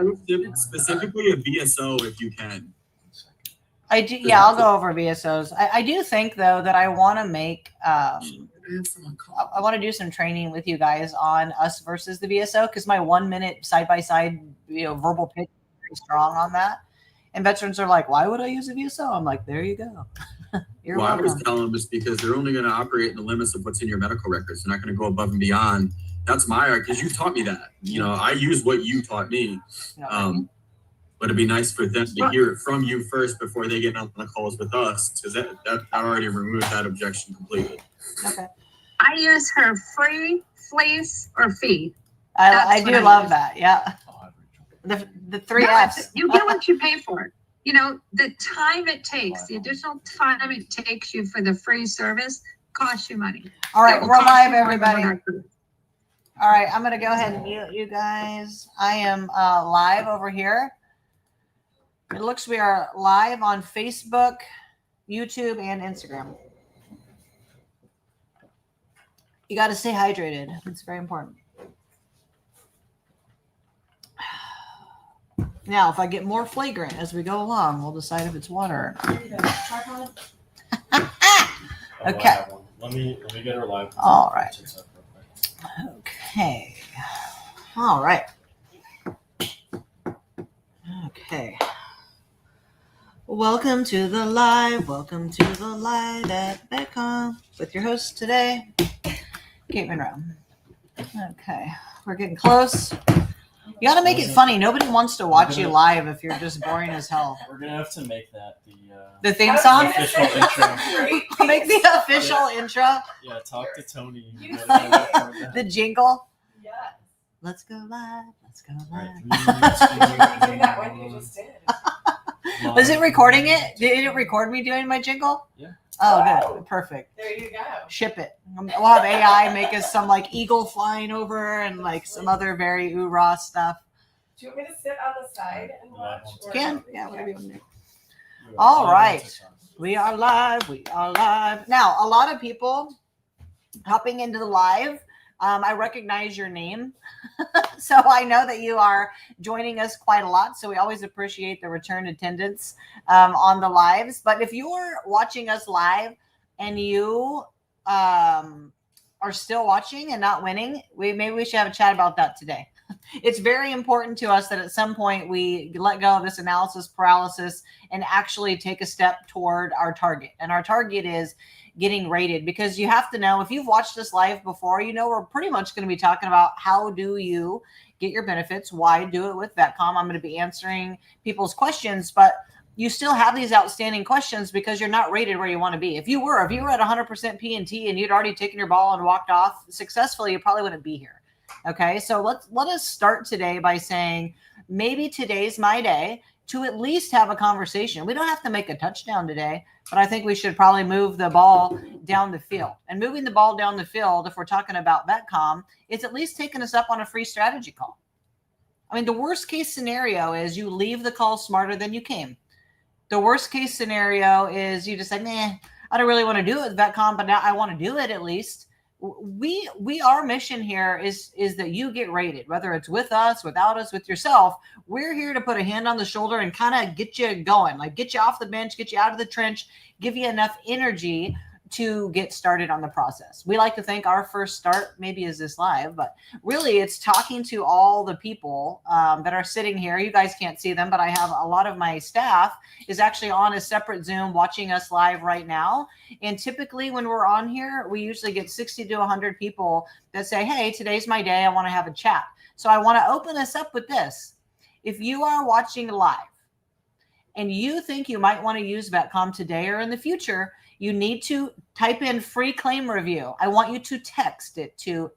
I would specifically a VSO if you can. I do. Yeah, I'll go over VSOs. I do think though that I want to make. I want to do some training with you guys on us versus the VSO because my 1 minute side by side, verbal pitch is very strong on that. And veterans are like, "Why would I use a VSO?" I'm like, "There you go." You're welcome. I always tell them is because they're only going to operate in the limits of what's in your medical records. They're not going to go above and beyond. That's my art because you taught me that. I use what you taught me. But it'd be nice for them to hear it from you first before they get on the calls with us, because that already removed that objection completely. Okay. I use her free, fleece, or fee. I do love that. Yeah. The three F's. You get what you pay for. The time it takes, the additional time it takes you for the free service costs you money. All right, we're live, everybody. All right, I'm going to go ahead and mute you guys. I am live over here. It looks we are live on Facebook, YouTube, and Instagram. You got to stay hydrated. It's very important. Now, if I get more flagrant as we go along, we'll decide if it's water or not. Okay. Let me get her live. All right. Okay. All right. Okay. Welcome to the live. Welcome to the live at VetCom with your host today, Kate Monroe. Okay. We're getting close. You got to make it funny. Nobody wants to watch you live if you're just boring as hell. We're going to have to make that the theme song? The official intro. Make the official intro? Yeah, talk to Tony. The jingle? Yes. Let's go live. Let's go live. Doing that one you just did. Was it recording it? Did it record me doing my jingle? Yeah. Oh, Wow. good. Perfect. There you go. Ship it. We'll have AI make us some eagle flying over and some other very oorah stuff. Do you want me to sit on the side and watch? Can. Yeah, whatever you want to do. All right. We are live. We are live. Now, a lot of people hopping into the live, I recognize your name. So I know that you are joining us quite a lot. So we always appreciate the return attendance on the lives. But if you're watching us live and you are still watching and not winning, maybe we should have a chat about that today. It's very important to us that at some point we let go of this analysis paralysis and actually take a step toward our target. And our target is getting rated, because you have to know, if you've watched this live before, we're pretty much going to be talking about how do you get your benefits, why do it with VetCom. I'm going to be answering people's questions, but you still have these outstanding questions because you're not rated where you want to be. If you were at 100% P&T and you'd already taken your ball and walked off successfully, you probably wouldn't be here. Okay, so let us start today by saying maybe today's my day to at least have a conversation. We don't have to make a touchdown today, but I think we should probably move the ball down the field. And moving the ball down the field, if we're talking about VetCom, is at least taking us up on a free strategy call. I mean, the worst case scenario is you leave the call smarter than you came. The worst case scenario is you just say, nah, I don't really want to do it with VetCom, but now I want to do it at least. Our mission here is that you get rated, whether it's with us, without us, with yourself. We're here to put a hand on the shoulder and kind of get you going, get you off the bench, get you out of the trench, give you enough energy to get started on the process. We like to think our first start maybe is this live, but really it's talking to all the people that are sitting here. You guys can't see them, but I have a lot of my staff is actually on a separate Zoom watching us live right now. And typically when we're on here, we usually get 60 to 100 people that say, hey, today's my day. I want to have a chat. So I want to open us up with this. If you are watching live and you think you might want to use VetCom today or in the future, you need to type in free claim review. I want you to text it to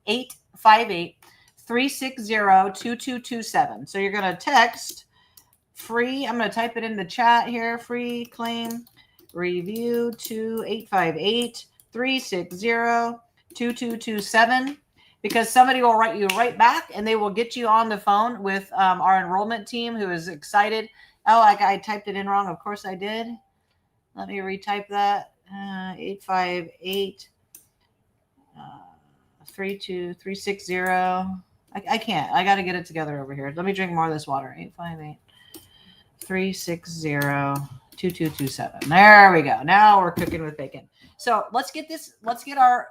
858-360-2227. So you're going to text free. I'm going to type it in the chat here. Free claim review to 858-360-2227, because somebody will write you right back and they will get you on the phone with our enrollment team who is excited. Oh, I typed it in wrong. Of course I did. Let me retype that. 858 32360. I can't. I got to get it together over here. Let me drink more of this water. 858-360-2227. There we go. Now we're cooking with bacon. So let's get our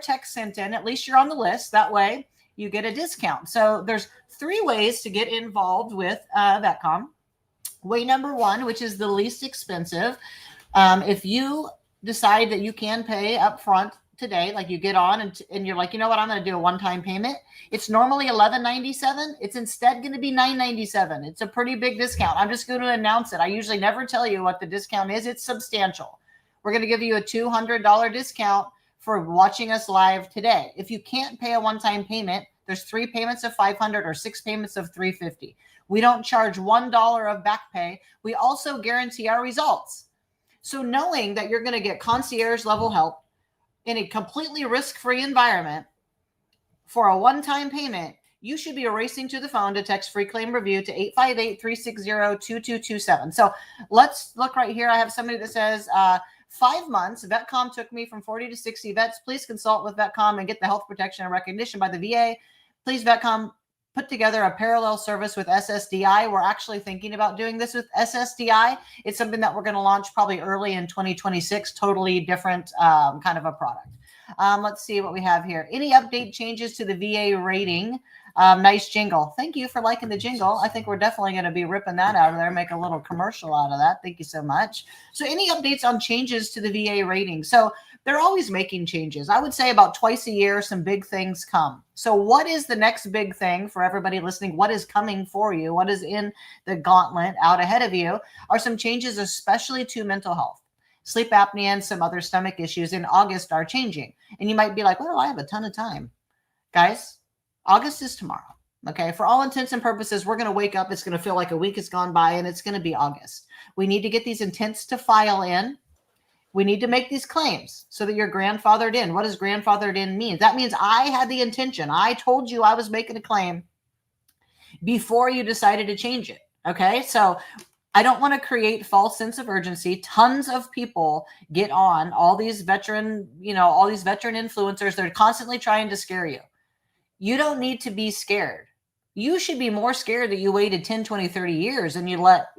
text sent in. At least you're on the list. That way you get a discount. So there's 3 ways to get involved with VetCom. Way number 1, which is the least expensive. If you decide that you can pay up front today, like you get on and you're like, you know what, I'm going to do a one-time payment. It's normally $11.97. It's instead going to be $9.97. It's a pretty big discount. I'm just going to announce it. I usually never tell you what the discount is. It's substantial. We're going to give you a $200 discount for watching us live today. If you can't pay a one-time payment, there's 3 payments of $500 or 6 payments of $350. We don't charge $1 of back pay. We also guarantee our results. So knowing that you're going to get concierge level help in a completely risk-free environment for a one-time payment, you should be racing to the phone to text free claim review to 858-360-2227. So let's look right here. I have somebody that says, 5 months, VetCom took me from 40 to 60 vets. Please consult with VetCom and get the health protection and recognition by the VA. Please, VetCom, put together a parallel service with SSDI. We're actually thinking about doing this with SSDI. It's something that we're going to launch probably early in 2026, totally different kind of a product. Let's see what we have here. Any update changes to the VA rating? Nice jingle. Thank you for liking the jingle. I think we're definitely going to be ripping that out of there, make a little commercial out of that. Thank you so much. So any updates on changes to the VA rating? So they're always making changes. I would say about twice a year, some big things come. So what is the next big thing for everybody listening? What is coming for you? What is in the gauntlet out ahead of you are some changes, especially to mental health. Sleep apnea and some other stomach issues in August are changing. And you might be like, well, I have a ton of time. Guys, August is tomorrow. Okay. For all intents and purposes, we're going to wake up. It's going to feel like a week has gone by and it's going to be August. We need to get these intents to file in. We need to make these claims so that you're grandfathered in. What does grandfathered in mean? That means I had the intention. I told you I was making a claim before you decided to change it. Okay. So I don't want to create false sense of urgency. Tons of people get on all these veteran influencers. They're constantly trying to scare you. You don't need to be scared. You should be more scared that you waited 10, 20, 30 years and you let,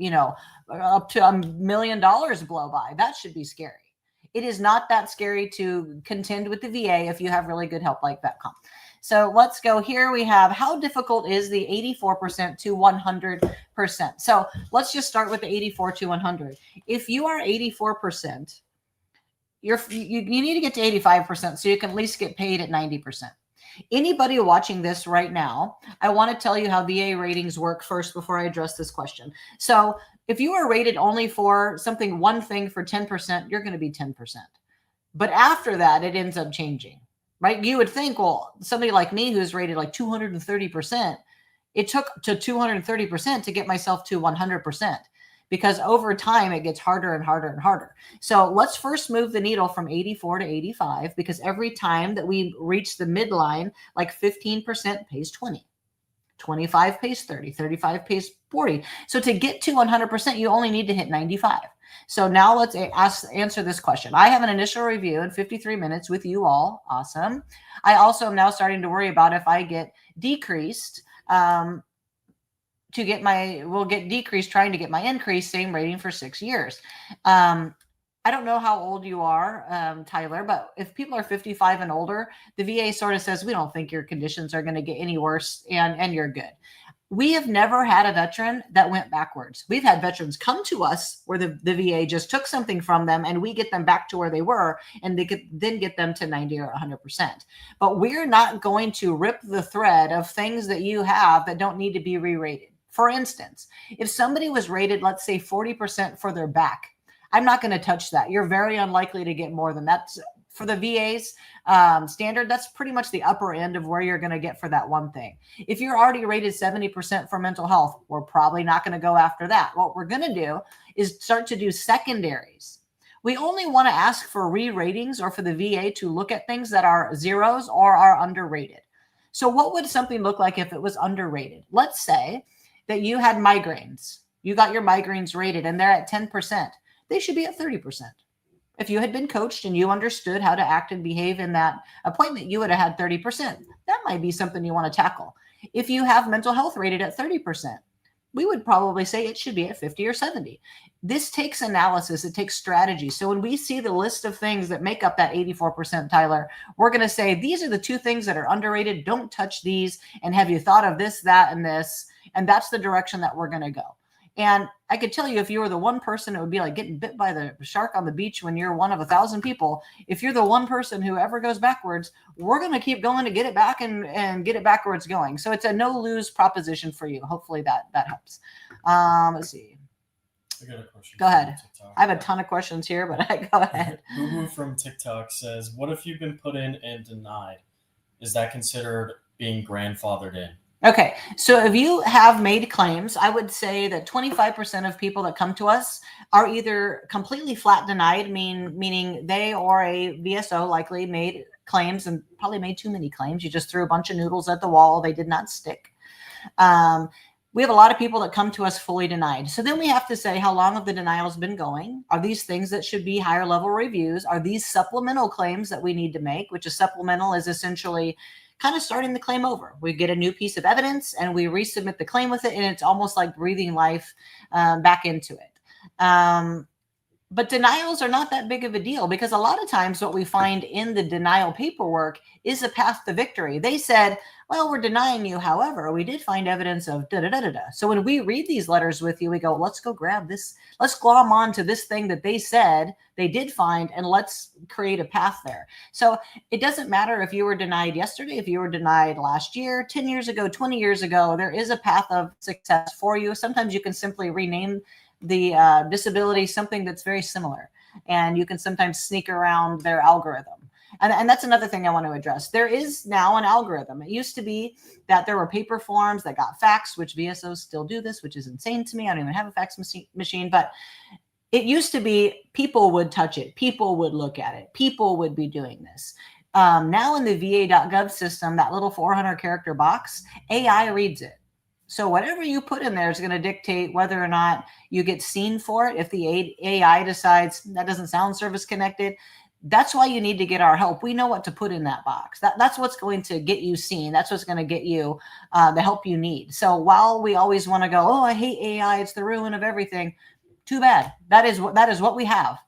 up to $1 million blow by. That should be scary. It is not that scary to contend with the VA if you have really good help like VetCom. So let's go here. We have how difficult is the 84% to 100%. So let's just start with the 84 to 100. If you are 84%, you need to get to 85% so you can at least get paid at 90%. Anybody watching this right now, I want to tell you how VA ratings work first before I address this question. So if you are rated only for one thing for 10%, you're going to be 10%. But after that, it ends up changing, right? You would think, well, somebody like me who's rated like 230%, it took to 230% to get myself to 100%. Because over time, it gets harder and harder and harder. So let's first move the needle from 84 to 85, because every time that we reach the midline, like 15% pays 20, 25 pays 30, 35 pays 40. So to get to 100%, you only need to hit 95. So now let's answer this question. I have an initial review in 53 minutes with you all. Awesome. I also am now starting to worry about if I get decreased, will get decreased trying to get my increase, same rating for 6 years. I don't know how old you are, Tyler, but if people are 55 and older, the VA sort of says, we don't think your conditions are going to get any worse and you're good. We have never had a veteran that went backwards. We've had veterans come to us where the VA just took something from them and we get them back to where they were and they could then get them to 90 or 100%. But we're not going to rip the thread of things that you have that don't need to be re-rated. For instance, if somebody was rated, let's say 40% for their back, I'm not going to touch that. You're very unlikely to get more than that. For the VA's standard, that's pretty much the upper end of where you're going to get for that one thing. If you're already rated 70% for mental health, we're probably not going to go after that. What we're going to do is start to do secondaries. We only want to ask for re-ratings or for the VA to look at things that are zeros or are underrated. So what would something look like if it was underrated? Let's say that you had migraines. You got your migraines rated and they're at 10%. They should be at 30%. If you had been coached and you understood how to act and behave in that appointment, you would have had 30%. That might be something you want to tackle. If you have mental health rated at 30%, we would probably say it should be at 50 or 70. This takes analysis. It takes strategy. So when we see the list of things that make up that 84%, Tyler, we're going to say, these are the 2 things that are underrated. Don't touch these. And have you thought of this, that, and this? And that's the direction that we're going to go. And I could tell you, if you were the one person, it would be like getting bit by the shark on the beach when you're one of 1,000 people. If you're the one person who ever goes backwards, we're going to keep going to get it back and get it backwards going. So it's a no-lose proposition for you. Hopefully that helps. Let's see. I got a question. Go ahead. TikTok. I have a ton of questions here, but go ahead. Boo from TikTok says, what if you've been put in and denied? Is that considered being grandfathered in? Okay, so if you have made claims, I would say that 25% of people that come to us are either completely flat denied, meaning they or a VSO likely made claims and probably made too many claims. You just threw a bunch of noodles at the wall. They did not stick. We have a lot of people that come to us fully denied. So then we have to say, how long have the denials been going? Are these things that should be higher level reviews? Are these supplemental claims that we need to make, which a supplemental is essentially kind of starting the claim over. We get a new piece of evidence and we resubmit the claim with it. And it's almost like breathing life back into it. But denials are not that big of a deal, because a lot of times what we find in the denial paperwork is a path to victory. They said, well, we're denying you. However, we did find evidence of da-da-da-da-da. So when we read these letters with you, we go, let's go grab this. Let's glom on to this thing that they said they did find, and let's create a path there. So it doesn't matter if you were denied yesterday, if you were denied last year, 10 years ago, 20 years ago, there is a path of success for you. Sometimes you can simply rename the disability something that's very similar, and you can sometimes sneak around their algorithm. And that's another thing I want to address. There is now an algorithm. It used to be that there were paper forms that got faxed, which VSOs still do this, which is insane to me. I don't even have a fax machine, but it used to be people would touch it. People would look at it. People would be doing this. Now in the VA.gov system, that little 400 character box, AI reads it. So whatever you put in there is going to dictate whether or not you get seen for it. If the AI decides that doesn't sound service connected, that's why you need to get our help. We know what to put in that box. That's what's going to get you seen. That's what's going to get you the help you need. So while we always want to go, oh, I hate AI, it's the ruin of everything. Too bad. That is what we have,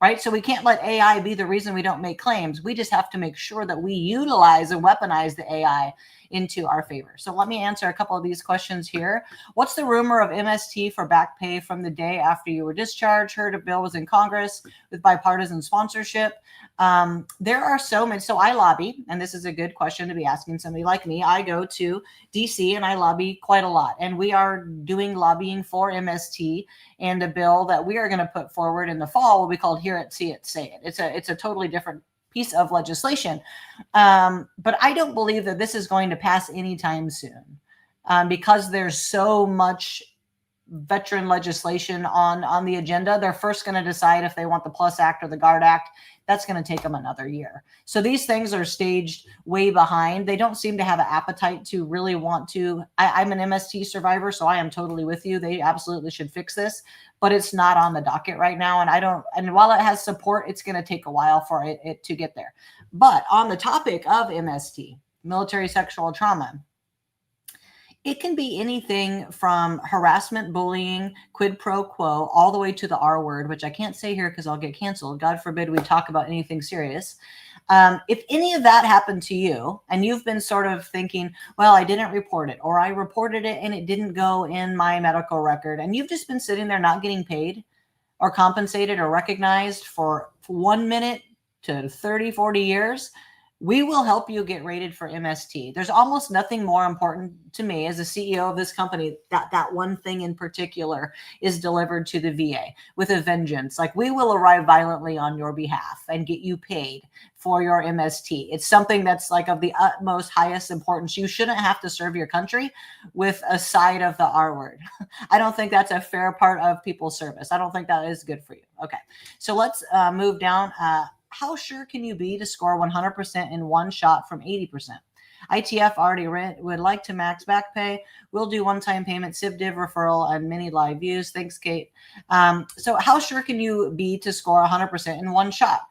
right? So we can't let AI be the reason we don't make claims. We just have to make sure that we utilize and weaponize the AI into our favor. So let me answer a couple of these questions here. What's the rumor of MST for back pay from the day after you were discharged? Heard a bill was in Congress with bipartisan sponsorship. There are so many. So I lobby, and this is a good question to be asking somebody like me. I go to DC and I lobby quite a lot, and we are doing lobbying for MST, and a bill that we are going to put forward in the fall will be called Hear It, See It, Say It. It's a totally different piece of legislation. But I don't believe that this is going to pass anytime soon, because there's so much veteran legislation on the agenda. They're first going to decide if they want the PLUS Act or the GUARD Act. That's going to take them another year. So these things are staged way behind. They don't seem to have an appetite to really want to. I'm an MST survivor, so I am totally with you. They absolutely should fix this, but it's not on the docket right now. And while it has support, it's going to take a while for it to get there. But on the topic of MST, military sexual trauma, it can be anything from harassment, bullying, quid pro quo, all the way to the R word, which I can't say here because I'll get canceled. God forbid we talk about anything serious. If any of that happened to you and you've been sort of thinking, well, I didn't report it, or I reported it and it didn't go in my medical record, and you've just been sitting there not getting paid or compensated or recognized for 1 minute to 30, 40 years, we will help you get rated for MST. There's almost nothing more important to me as a CEO of this company that one thing in particular is delivered to the VA with a vengeance. Like, we will arrive violently on your behalf and get you paid for your MST. It's something that's like of the utmost highest importance. You shouldn't have to serve your country with a side of the R word. I don't think that's a fair part of people's service. I don't think that is good for you. Okay, so let's move down. How sure can you be to score 100% in one shot from 80%? ITF already would like to max back pay. We'll do one-time payment, CivDiv referral, and many live views. Thanks, Kate. So how sure can you be to score 100% in one shot?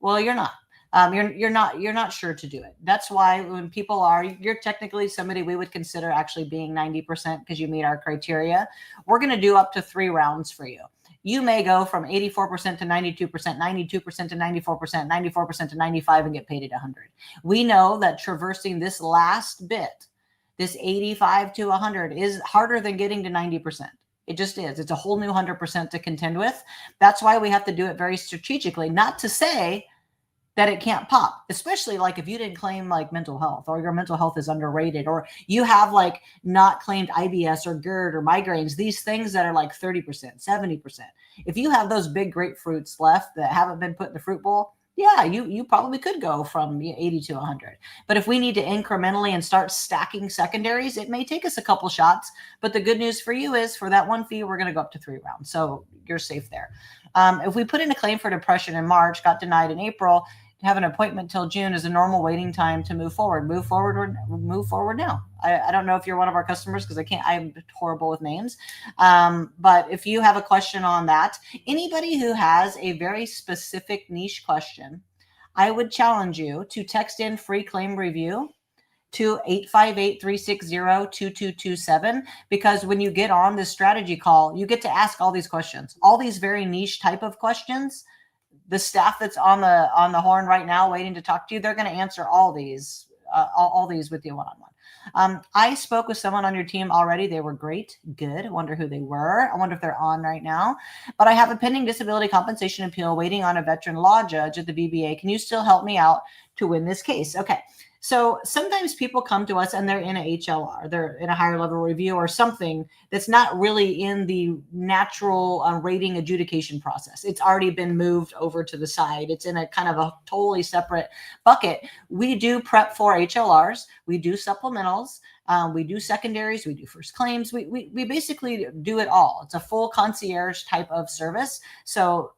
Well, you're not. you're not sure to do it. That's why when people are, you're technically somebody we would consider actually being 90% because you meet our criteria. We're going to do up to 3 rounds for you. You may go from 84% to 92%, 92% to 94%, 94% to 95 and get paid at 100. We know that traversing this last bit, this 85 to 100 is harder than getting to 90%. It just is. It's a whole new 100% to contend with. That's why we have to do it very strategically, not to say that it can't pop, especially like if you didn't claim like mental health or your mental health is underrated or you have like not claimed IBS or GERD or migraines, these things that are like 30%, 70%. If you have those big grapefruits left that haven't been put in the fruit bowl, yeah, you probably could go from 80 to 100. But if we need to incrementally and start stacking secondaries, it may take us a couple shots. But the good news for you is for that one fee, we're going to go up to 3 rounds. So you're safe there. If we put in a claim for depression in March, got denied in April, have an appointment till June is a normal waiting time to move forward. Move forward now. I don't know if you're one of our customers because I'm horrible with names. But if you have a question on that, anybody who has a very specific niche question, I would challenge you to text in free claim review to 858-360-2227, because when you get on this strategy call, you get to ask all these questions, all these very niche type of questions. The staff that's on the horn right now waiting to talk to you, they're going to answer all these with you one-on-one. I spoke with someone on your team already. They were great. Good. I wonder who they were. I wonder if they're on right now. But I have a pending disability compensation appeal waiting on a veteran law judge at the VBA. Can you still help me out to win this case? Okay. So sometimes people come to us and they're in a HLR, they're in a higher level review or something that's not really in the natural rating adjudication process. It's already been moved over to the side. It's in a kind of a totally separate bucket. We do prep for HLRs. We do supplementals. We do secondaries. We do first claims. We basically do it all. It's a full concierge type of service. So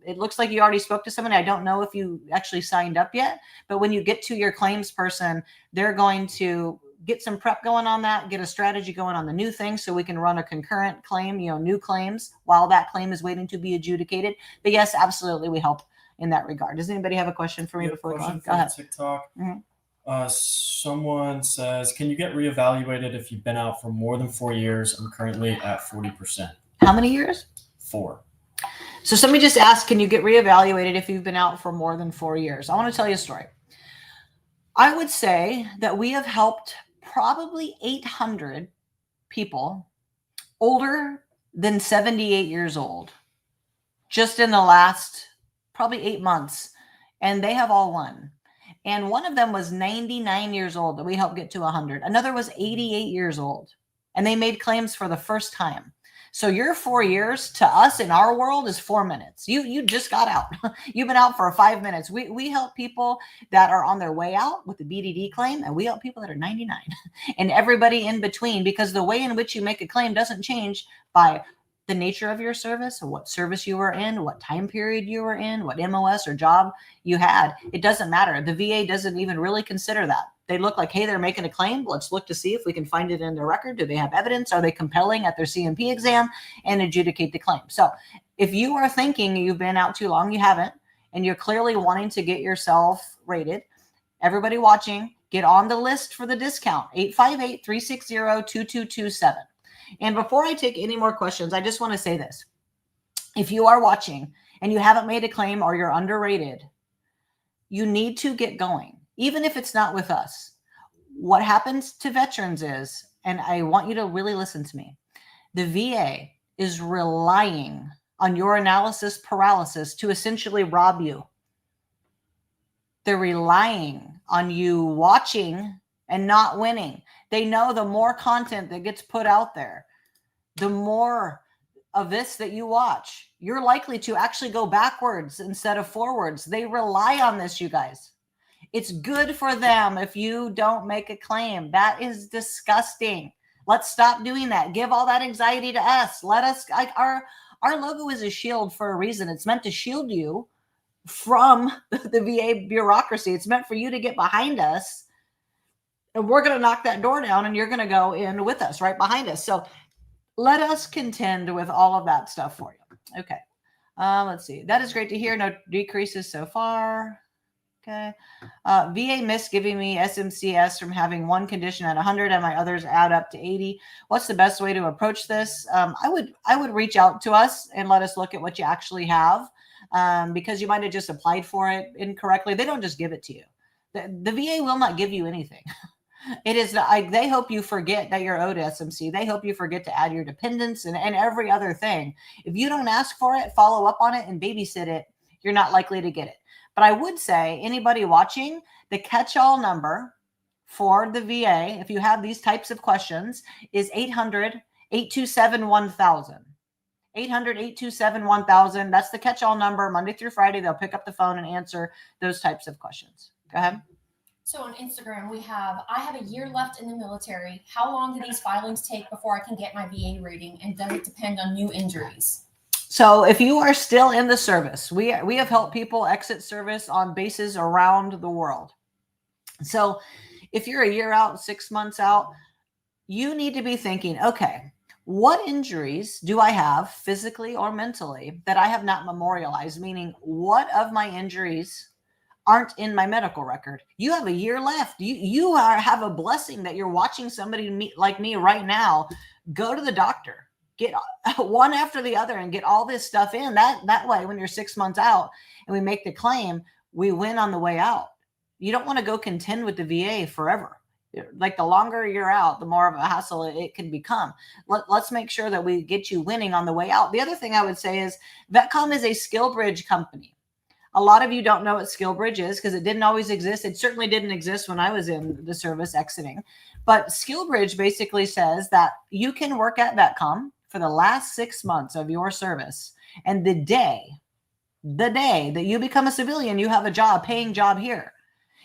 it looks like you already spoke to somebody. I don't know if you actually signed up yet, but when you get to your claims person, they're going to get some prep going on that, get a strategy going on the new thing so we can run a concurrent claim, new claims while that claim is waiting to be adjudicated. But yes, absolutely, we help in that regard. Does anybody have a question for me before we go on? Go ahead. TikTok. Someone says, can you get reevaluated if you've been out for more than 4 years? I'm currently at 40%. How many years? 4. So somebody just asked, can you get reevaluated if you've been out for more than 4 years? I want to tell you a story. I would say that we have helped probably 800 people older than 78 years old just in the last probably 8 months, and they have all won. And one of them was 99 years old that we helped get to 100. Another was 88 years old, and they made claims for the first time. So your 4 years to us in our world is 4 minutes. You just got out. You've been out for 5 minutes. We help people that are on their way out with the BDD claim, and we help people that are 99 and everybody in between, because the way in which you make a claim doesn't change by the nature of your service, or what service you were in, what time period you were in, what MOS or job you had. It doesn't matter. The VA doesn't even really consider that. They look like, hey, they're making a claim. Let's look to see if we can find it in their record. Do they have evidence? Are they compelling at their CMP exam, and adjudicate the claim? So if you are thinking you've been out too long, you haven't, and you're clearly wanting to get yourself rated, everybody watching, get on the list for the discount, 858-360-2227. And before I take any more questions, I just want to say this. If you are watching and you haven't made a claim or you're underrated, you need to get going, even if it's not with us. What happens to veterans is, and I want you to really listen to me, the VA is relying on your analysis paralysis to essentially rob you. They're relying on you watching and not winning. They know the more content that gets put out there, the more of this that you watch, you're likely to actually go backwards instead of forwards. They rely on this, you guys. It's good for them if you don't make a claim. That is disgusting. Let's stop doing that. Give all that anxiety to us. Let us, our logo is a shield for a reason. It's meant to shield you from the VA bureaucracy. It's meant for you to get behind us, and we're going to knock that door down, and you're going to go in with us right behind us. So let us contend with all of that stuff for you. Okay. Let's see. That is great to hear. No decreases so far. Okay. VA missed giving me SMCS from having one condition at 100 and my others add up to 80. What's the best way to approach this? I would reach out to us and let us look at what you actually have, because you might have just applied for it incorrectly. They don't just give it to you. The VA will not give you anything. It is they hope you forget that you're owed SMC. They hope you forget to add your dependents and every other thing. If you don't ask for it, follow up on it, and babysit it, you're not likely to get it. But I would say anybody watching, the catch-all number for the VA, if you have these types of questions, is 800-827-1000. 800-827-1000. That's the catch-all number. Monday through Friday, they'll pick up the phone and answer those types of questions. Go ahead. So on Instagram, I have a year left in the military. How long do these filings take before I can get my VA rating? And does it depend on new injuries? So if you are still in the service, we have helped people exit service on bases around the world. So if you're a year out, 6 months out, you need to be thinking, okay, what injuries do I have physically or mentally that I have not memorialized? Meaning, what of my injuries aren't in my medical record? You have a year left. You have a blessing that you're watching somebody like me right now go to the doctor, get one after the other and get all this stuff in. That way, when you're 6 months out and we make the claim, we win on the way out. You don't want to go contend with the VA forever. Like the longer you're out, the more of a hassle it can become. Let's make sure that we get you winning on the way out. The other thing I would say is VetCom is a skill bridge company. A lot of you don't know what skill bridge is because it didn't always exist. It certainly didn't exist when I was in the service exiting. But skill bridge basically says that you can work at VetCom for the last 6 months of your service. And the day that you become a civilian, you have a job, paying job here.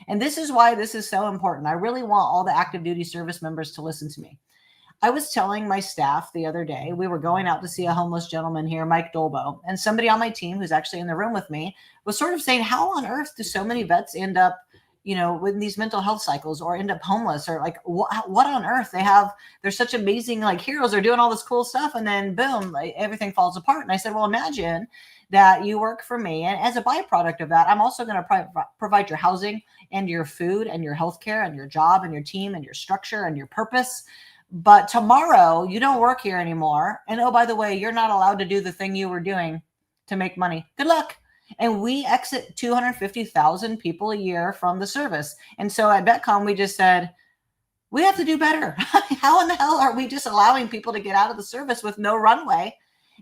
And this is why this is so important. I really want all the active duty service members to listen to me. I was telling my staff the other day, we were going out to see a homeless gentleman here, Mike Dolbo, and somebody on my team who's actually in the room with me was sort of saying, how on earth do so many vets end up, with these mental health cycles or end up homeless, or like what on earth they're such amazing like heroes. They're doing all this cool stuff. And then boom, like, everything falls apart. And I said, well, imagine that you work for me. And as a byproduct of that, I'm also going to provide your housing and your food and your healthcare and your job and your team and your structure and your purpose. But tomorrow you don't work here anymore. And oh, by the way, you're not allowed to do the thing you were doing to make money. Good luck. And we exit 250,000 people a year from the service. And so at VetCom, we just said, we have to do better. How in the hell are we just allowing people to get out of the service with no runway?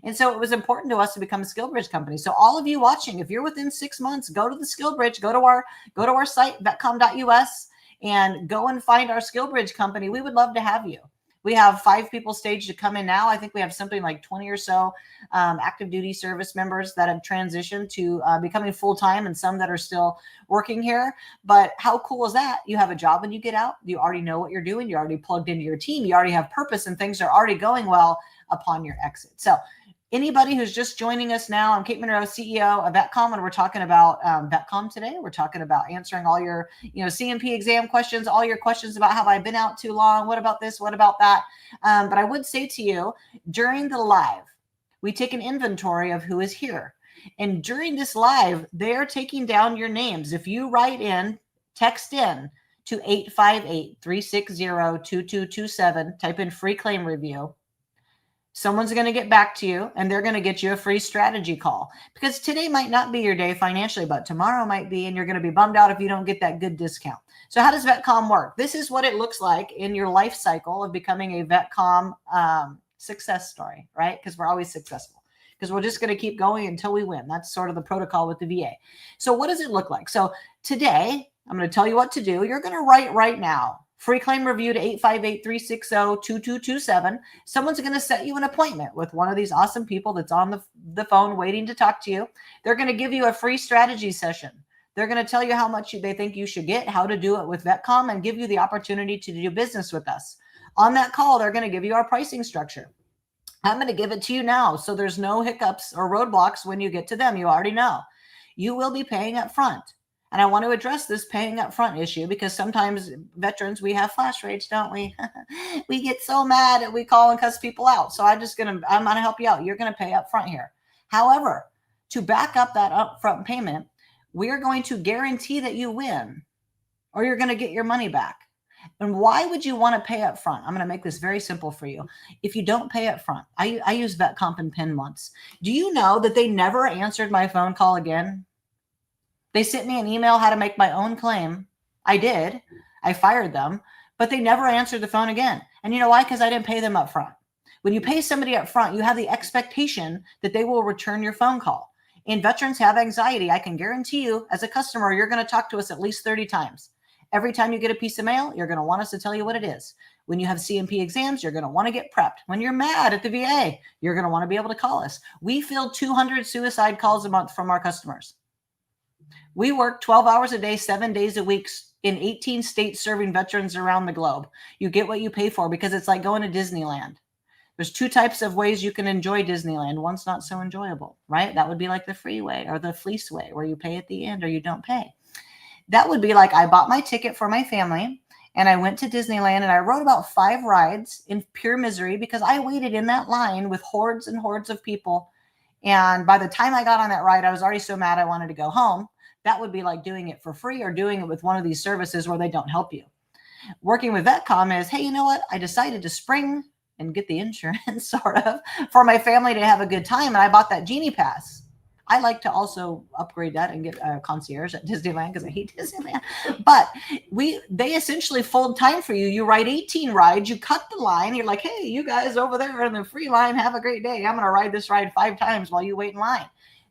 And so it was important to us to become a skill bridge company. So all of you watching, if you're within 6 months, go to the skill bridge, go to our site, vetcom.us, and go and find our skill bridge company. We would love to have you. We have 5 people staged to come in now. I think we have something like 20 or so active duty service members that have transitioned to becoming full-time, and some that are still working here. But how cool is that? You have a job when you get out. You already know what you're doing. You're already plugged into your team. You already have purpose, and things are already going well upon your exit. So anybody who's just joining us now, I'm Kate Monroe, CEO of VetCom, and we're talking about VetCom today. We're talking about answering all your, CMP exam questions, all your questions about have I been out too long? What about this? What about that? But I would say to you, during the live, we take an inventory of who is here. And during this live, they're taking down your names. If you write in, text in to 858-360-2227, type in free claim review. Someone's going to get back to you, and they're going to get you a free strategy call, because today might not be your day financially, but tomorrow might be, and you're going to be bummed out if you don't get that good discount. So how does VetCom work? This is what it looks like in your life cycle of becoming a VetCom success story, right? Because we're always successful, because we're just going to keep going until we win. That's sort of the protocol with the VA. So what does it look like? So today, I'm going to tell you what to do. You're going to write right now, free claim review to 858-360-2227. Someone's going to set you an appointment with one of these awesome people that's on the phone waiting to talk to you. They're going to give you a free strategy session. They're going to tell you how much they think you should get, how to do it with VetCom, and give you the opportunity to do business with us. On that call, they're going to give you our pricing structure. I'm going to give it to you now, so there's no hiccups or roadblocks when you get to them. You already know. You will be paying up front. And I want to address this paying up front issue, because sometimes veterans, we have flash rage, don't we? We get so mad and we call and cuss people out. So I'm going to help you out. You're going to pay up front here. However, to back up that upfront payment, we are going to guarantee that you win or you're going to get your money back. And why would you want to pay up front? I'm going to make this very simple for you. If you don't pay up front, I used VetComp and PIN once. Do you know that they never answered my phone call again? They sent me an email how to make my own claim. I did. I fired them, but they never answered the phone again. And you know why? Because I didn't pay them up front. When you pay somebody up front, you have the expectation that they will return your phone call. And veterans have anxiety. I can guarantee you, as a customer, you're going to talk to us at least 30 times. Every time you get a piece of mail, you're going to want us to tell you what it is. When you have CMP exams, you're going to want to get prepped. When you're mad at the VA, you're going to want to be able to call us. We field 200 suicide calls a month from our customers. We work 12 hours a day, 7 days a week in 18 states serving veterans around the globe. You get what you pay for because it's like going to Disneyland. There's two types of ways you can enjoy Disneyland. One's not so enjoyable, right? That would be like the freeway or the fleece way where you pay at the end or you don't pay. That would be like I bought my ticket for my family and I went to Disneyland and I rode about 5 rides in pure misery because I waited in that line with hordes and hordes of people. And by the time I got on that ride, I was already so mad I wanted to go home. That would be like doing it for free or doing it with one of these services where they don't help you. Working with VetComm is, hey, you know what? I decided to spring and get the insurance sort of for my family to have a good time. And I bought that Genie Pass. I like to also upgrade that and get a concierge at Disneyland because I hate Disneyland. But they essentially fold time for you. You ride 18 rides, you cut the line. You're like, hey, you guys over there in the free line, have a great day. I'm going to ride this ride 5 times while you wait in line.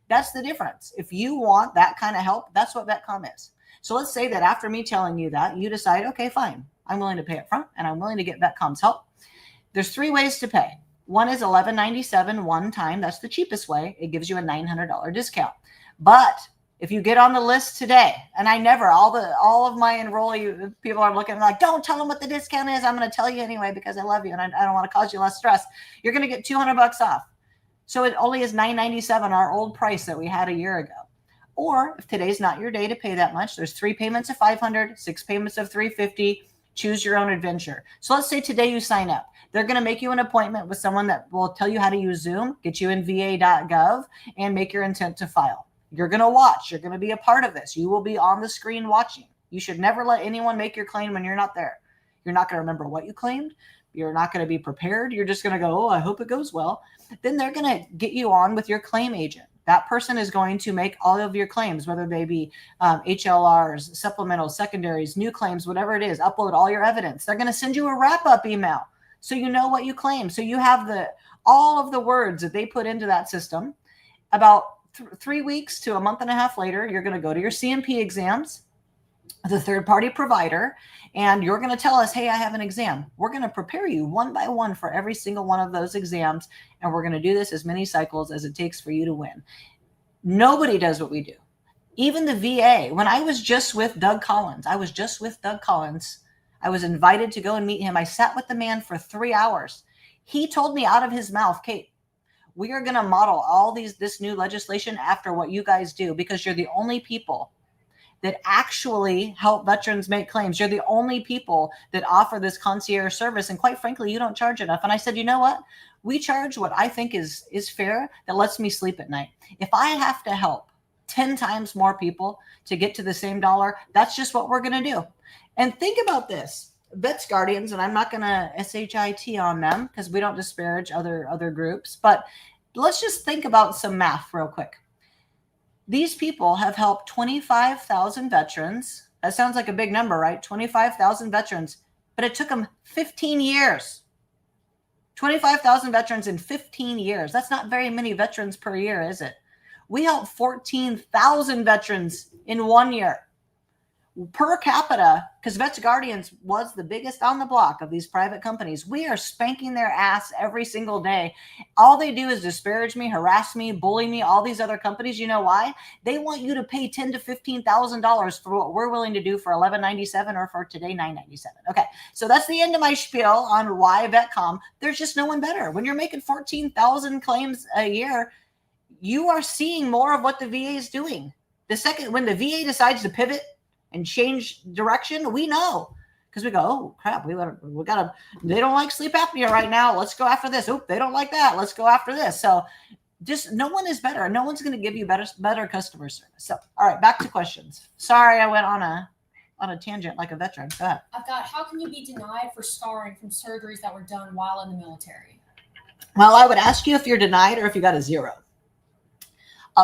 That's the difference. If you want that kind of help, that's what VetComm is. So let's say that after me telling you that, you decide, okay, fine. I'm willing to pay up front and I'm willing to get VetComm's help. There's 3 ways to pay. One is $11.97 one time. That's the cheapest way. It gives you a $900 discount. But if you get on the list today, and I never, all of my enrollee people are looking like, don't tell them what the discount is. I'm going to tell you anyway because I love you and I don't want to cause you less stress. You're going to get $200 off. So it only is $9.97, our old price that we had a year ago. Or if today's not your day to pay that much, there's 3 payments of $500, 6 payments of $350. Choose your own adventure. So let's say today you sign up. They're going to make you an appointment with someone that will tell you how to use Zoom, get you in va.gov, and make your intent to file. You're going to watch. You're going to be a part of this. You will be on the screen watching. You should never let anyone make your claim when you're not there. You're not going to remember what you claimed. You're not going to be prepared. You're just going to go, oh, I hope it goes well. Then they're going to get you on with your claim agent. That person is going to make all of your claims, whether they be HLRs, supplementals, secondaries, new claims, whatever it is, upload all your evidence. They're going to send you a wrap-up email so you know what you claim. So you have all of the words that they put into that system. About 3 weeks to a month and a half later, you're going to go to your CMP exams, the third-party provider, and you're going to tell us, hey, I have an exam. We're going to prepare you one by one for every single one of those exams, and we're going to do this as many cycles as it takes for you to win. Nobody does what we do. Even the VA, when I was just with Doug Collins, I was invited to go and meet him. I sat with the man for 3 hours. He told me out of his mouth, Kate, we are going to model this new legislation after what you guys do because you're the only people that actually help veterans make claims. You're the only people that offer this concierge service. And quite frankly, you don't charge enough. And I said, you know what? We charge what I think is fair that lets me sleep at night. If I have to help 10 times more people to get to the same dollar, that's just what we're going to do. And think about this. Vets Guardians, and I'm not going to SHIT on them because we don't disparage other groups, but let's just think about some math real quick. These people have helped 25,000 veterans. That sounds like a big number, right? 25,000 veterans, but it took them 15 years. 25,000 veterans in 15 years. That's not very many veterans per year, is it? We helped 14,000 veterans in 1 year. Per capita, because Vets Guardians was the biggest on the block of these private companies. We are spanking their ass every single day. All they do is disparage me, harass me, bully me, all these other companies. You know why? They want you to pay $10,000 to $15,000 for what we're willing to do for $11.97 or for today $9.97. Okay, so that's the end of my spiel on why VetComm. There's just no one better. When you're making 14,000 claims a year, you are seeing more of what the VA is doing. When the VA decides to pivot and change direction, we know because we go, oh crap, we gotta, they don't like sleep apnea right now. Let's go after this. Oh, they don't like that. Let's go after this. So just no one is better. No one's going to give you better customer service. So, all right, back to questions. Sorry, I went on a tangent like a veteran. Go ahead. I've got, how can you be denied for scarring from surgeries that were done while in the military? Well, I would ask you if you're denied or if you got a 0.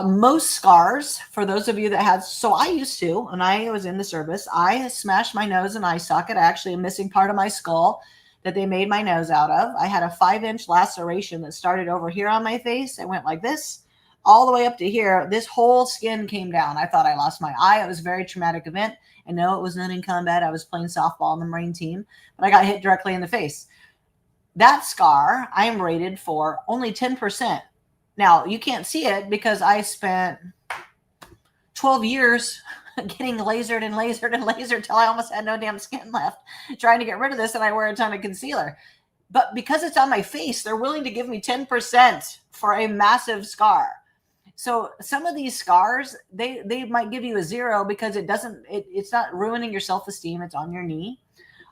Most scars, for those of you that had, so I used to, when I was in the service, I smashed my nose and eye socket. I actually am missing part of my skull that they made my nose out of. I had a 5-inch laceration that started over here on my face. It went like this all the way up to here. This whole skin came down. I thought I lost my eye. It was a very traumatic event. I know it was not in combat. I was playing softball on the Marine team, but I got hit directly in the face. That scar, I am rated for only 10%. Now, you can't see it because I spent 12 years getting lasered and lasered and lasered till I almost had no damn skin left trying to get rid of this, and I wear a ton of concealer. But because it's on my face, they're willing to give me 10% for a massive scar. So some of these scars, they might give you a 0 because it's not ruining your self-esteem. It's on your knee.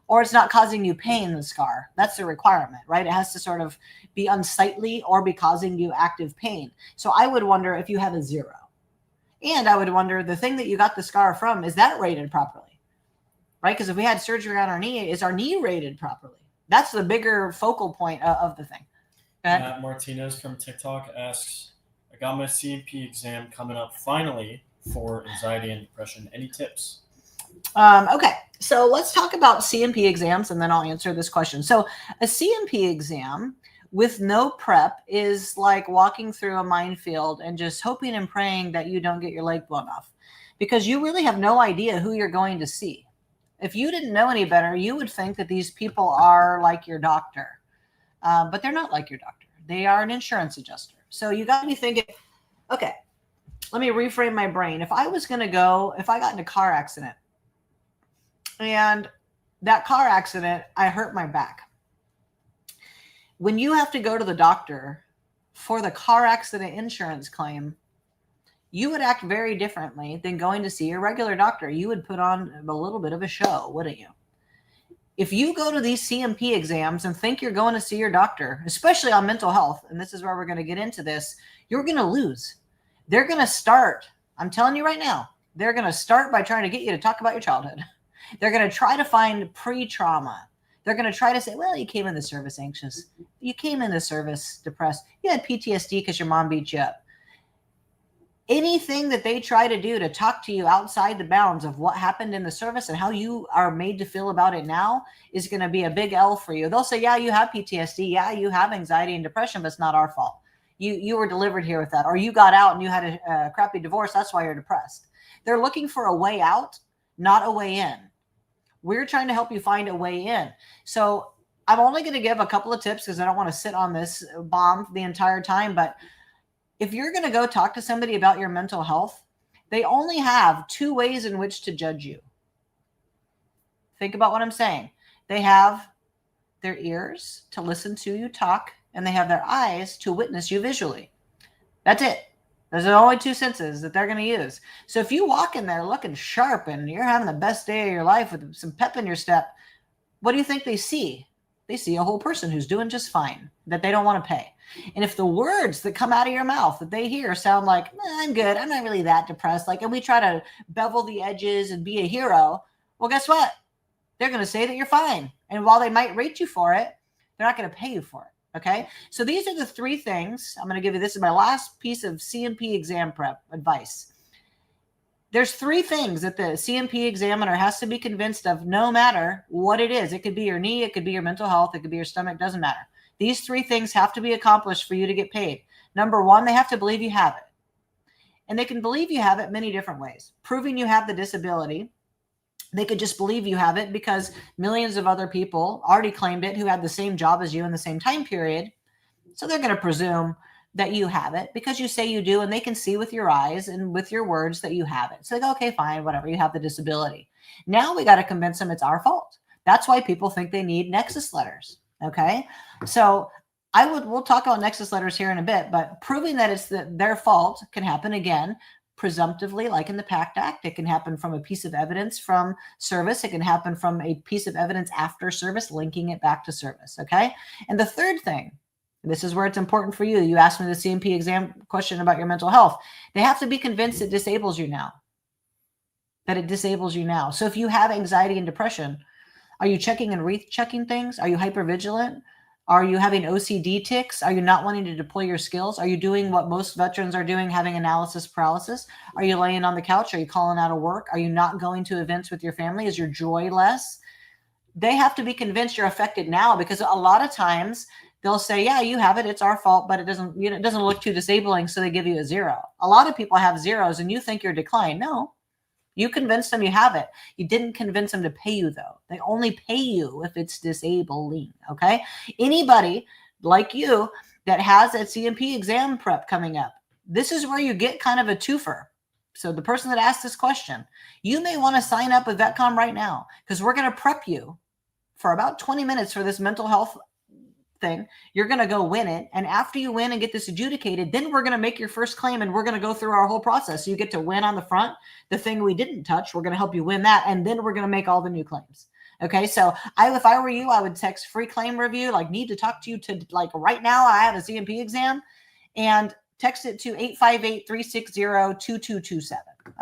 Or it's not causing you pain, the scar. That's the requirement, right? It has to sort of be unsightly or be causing you active pain. So I would wonder if you have a 0. And I would wonder, the thing that you got the scar from, is that rated properly? Right? Because if we had surgery on our knee, is our knee rated properly? That's the bigger focal point of the thing. Matt Martinez from TikTok asks, I got my CMP exam coming up finally for anxiety and depression. Any tips? Okay, so let's talk about CMP exams, and then I'll answer this question. So a CMP exam with no prep is like walking through a minefield and just hoping and praying that you don't get your leg blown off, because you really have no idea who you're going to see. If you didn't know any better, you would think that these people are like your doctor, but they're not like your doctor. They are an insurance adjuster. So you got to be thinking, okay, let me reframe my brain. If I got in a car accident, and that car accident, I hurt my back. When you have to go to the doctor for the car accident insurance claim, you would act very differently than going to see your regular doctor. You would put on a little bit of a show, wouldn't you? If you go to these CMP exams and think you're going to see your doctor, especially on mental health, and this is where we're going to get into this, you're going to lose. They're going to start, I'm telling you right now, they're going to start by trying to get you to talk about your childhood. They're going to try to find pre-trauma. They're going to try to say, well, you came in the service anxious. You came in the service depressed. You had PTSD because your mom beat you up. Anything that they try to do to talk to you outside the bounds of what happened in the service and how you are made to feel about it now is going to be a big L for you. They'll say, yeah, you have PTSD. Yeah, you have anxiety and depression, but it's not our fault. You were delivered here with that. Or you got out and you had a crappy divorce. That's why you're depressed. They're looking for a way out, not a way in. We're trying to help you find a way in. So I'm only going to give a couple of tips because I don't want to sit on this bomb the entire time. But if you're going to go talk to somebody about your mental health, they only have 2 ways in which to judge you. Think about what I'm saying. They have their ears to listen to you talk, and they have their eyes to witness you visually. That's it. Those are the only 2 senses that they're going to use. So if you walk in there looking sharp and you're having the best day of your life with some pep in your step, what do you think they see? They see a whole person who's doing just fine, that they don't want to pay. And if the words that come out of your mouth that they hear sound like, I'm good, I'm not really that depressed, and we try to bevel the edges and be a hero, well, guess what? They're going to say that you're fine. And while they might rate you for it, they're not going to pay you for it. Okay, so these are the 3 things. I'm going to give you, this is my last piece of CMP exam prep advice. There's 3 things that the CMP examiner has to be convinced of, no matter what it is. It could be your knee, it could be your mental health, it could be your stomach, doesn't matter. These 3 things have to be accomplished for you to get paid. Number 1, they have to believe you have it. And they can believe you have it many different ways. Proving you have the disability. They could just believe you have it because millions of other people already claimed it who had the same job as you in the same time period. So they're going to presume that you have it because you say you do, and they can see with your eyes and with your words that you have it. So they go, okay, fine, whatever, you have the disability. Now we got to convince them it's our fault. That's why people think they need nexus letters. Okay. So we'll talk about nexus letters here in a bit, but proving that it's their fault can happen again. Presumptively, like in the PACT Act. It can happen from a piece of evidence from service. It can happen from a piece of evidence after service, linking it back to service, okay? And the third thing This is where it's important for you. You asked me the CMP exam question about your mental health. They have to be convinced it disables you now. That it disables you now. So if you have anxiety and depression, are you checking and rechecking things? Are you hypervigilant? Are you having OCD tics? Are you not wanting to deploy your skills? Are you doing what most veterans are doing, having analysis paralysis? Are you laying on the couch? Are you calling out of work? Are you not going to events with your family? Is your joy less? They have to be convinced you're affected now, because a lot of times they'll say, yeah, you have it. It's our fault, but it doesn't, it doesn't look too disabling. So they give you a 0. A lot of people have 0s and you think you're declined. No, you convinced them you have it. You didn't convince them to pay you, though. They only pay you if it's disabling. Okay. Anybody like you that has a CMP exam prep coming up, this is where you get kind of a twofer. So the person that asked this question, you may want to sign up with VetComm right now, because we're going to prep you for about 20 minutes for this mental health thing. You're going to go win it. And after you win and get this adjudicated, then we're going to make your first claim and we're going to go through our whole process. So you get to win on the front, the thing we didn't touch. We're going to help you win that. And then we're going to make all the new claims. Okay. So if I were you, I would text free claim review, like need to talk to you to like right now. I have a CMP exam, and text it to 858-360-2227.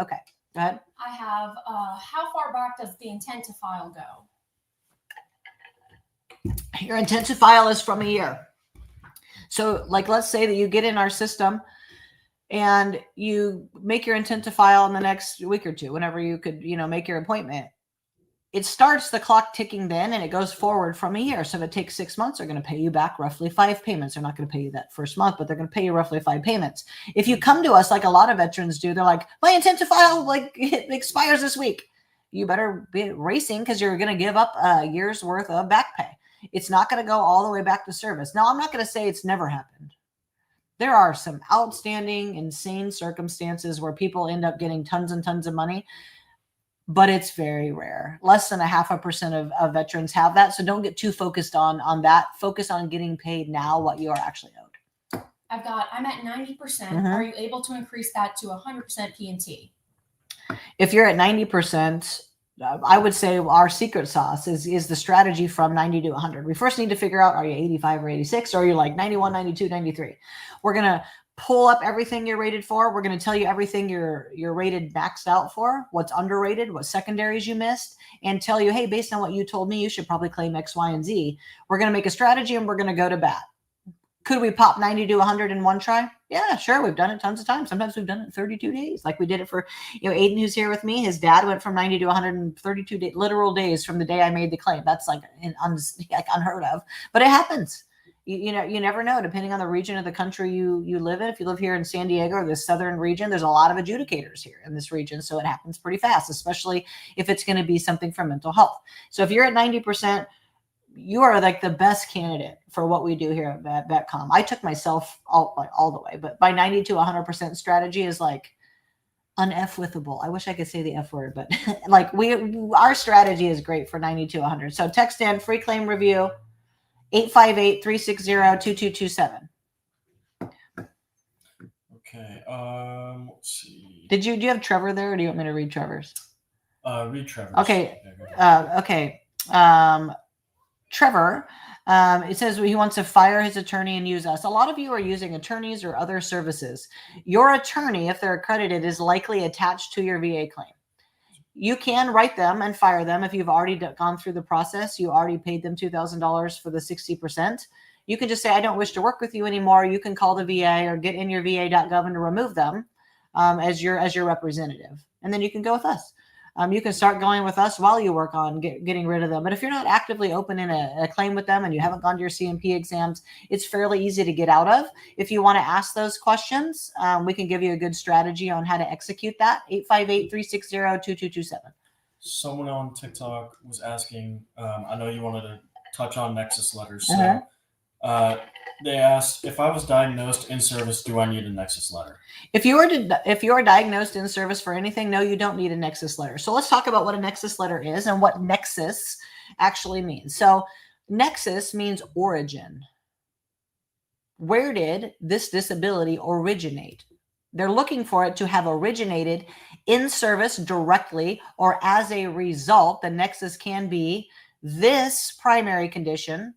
Okay. Go ahead. I have, how far back does the intent to file go? Your intent to file is from a year. So like, let's say that you get in our system and you make your intent to file in the next week or two, whenever you could, make your appointment. It starts the clock ticking then, and it goes forward from a year. So if it takes 6 months, they're going to pay you back roughly 5 payments. They're not going to pay you that first month, but they're going to pay you roughly 5 payments. If you come to us, like a lot of veterans do, they're like, my intent to file, like, it expires this week. You better be racing, because you're going to give up a year's worth of back pay. It's not going to go all the way back to service. Now, I'm not going to say it's never happened. There are some outstanding, insane circumstances where people end up getting tons and tons of money, but it's very rare. Less than 0.5% of veterans have that. So don't get too focused on that. Focus on getting paid now what you are actually owed. I'm at 90%. Mhm. Are you able to increase that to 100% P&T? If you're at 90%, I would say our secret sauce is the strategy from 90 to 100. We first need to figure out, are you 85 or 86? Or are you like 91, 92, 93? We're going to pull up everything you're rated for. We're going to tell you everything you're rated maxed out for, what's underrated, what secondaries you missed, and tell you, hey, based on what you told me, you should probably claim X, Y, and Z. We're going to make a strategy and we're going to go to bat. Could we pop 90 to 100 in one try? Yeah, sure. We've done it tons of times. Sometimes we've done it in 32 days. Like we did it for, Aiden, who's here with me. His dad went from 90 to 132 literal days from the day I made the claim. That's like unheard of, but it happens. You never know, depending on the region of the country you live in. If you live here in San Diego or the southern region, there's a lot of adjudicators here in this region. So it happens pretty fast, especially if it's going to be something for mental health. So if you're at 90%, you are like the best candidate for what we do here at VetCom. I took myself all the way, but by 90 to 100% strategy is like un-F-withable. I wish I could say the F word, but like our strategy is great for 90 to 100. So text in free claim review 858-360-2227. Okay. Let's see. Do you have Trevor there, or do you want me to read Trevor's? Read Trevor's. Okay. Okay. Trevor, it says he wants to fire his attorney and use us. A lot of you are using attorneys or other services. Your attorney, if they're accredited, is likely attached to your VA claim. You can write them and fire them if you've already gone through the process. You already paid them $2,000 for the 60%. You can just say, I don't wish to work with you anymore. You can call the VA or get in your va.gov and remove them as your representative. And then you can go with us. You can start going with us while you work on getting rid of them. But if you're not actively opening a claim with them and you haven't gone to your CMP exams, it's fairly easy to get out of. If you want to ask those questions, we can give you a good strategy on how to execute that. 858-360-2227. Someone on TikTok was asking, I know you wanted to touch on Nexus letters. So they asked, if I was diagnosed in service, do I need a Nexus letter? If you are diagnosed in service for anything, no, you don't need a Nexus letter. So let's talk about what a Nexus letter is and what Nexus actually means. So Nexus means origin. Where did this disability originate? They're looking for it to have originated in service directly or as a result. The Nexus can be this primary condition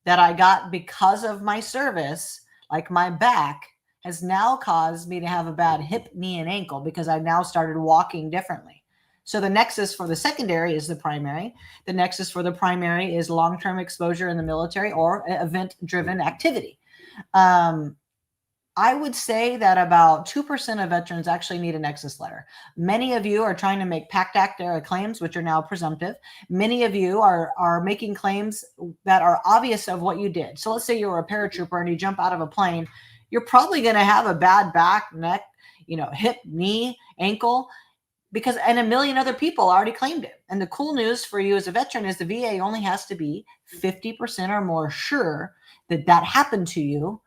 that I got because of my service, like my back, has now caused me to have a bad hip, knee, and ankle because I've now started walking differently. So the nexus for the secondary is the primary. The nexus for the primary is long-term exposure in the military or event-driven activity. I would say that about 2% of veterans actually need a nexus letter. Many of you are trying to make PACT Act era claims, which are now presumptive. Many of you are making claims that are obvious of what you did. So let's say you're a paratrooper and you jump out of a plane. You're probably going to have a bad back, neck, hip, knee, ankle, because and a million other people already claimed it. And the cool news for you as a veteran is the VA only has to be 50% or more sure that that happened to you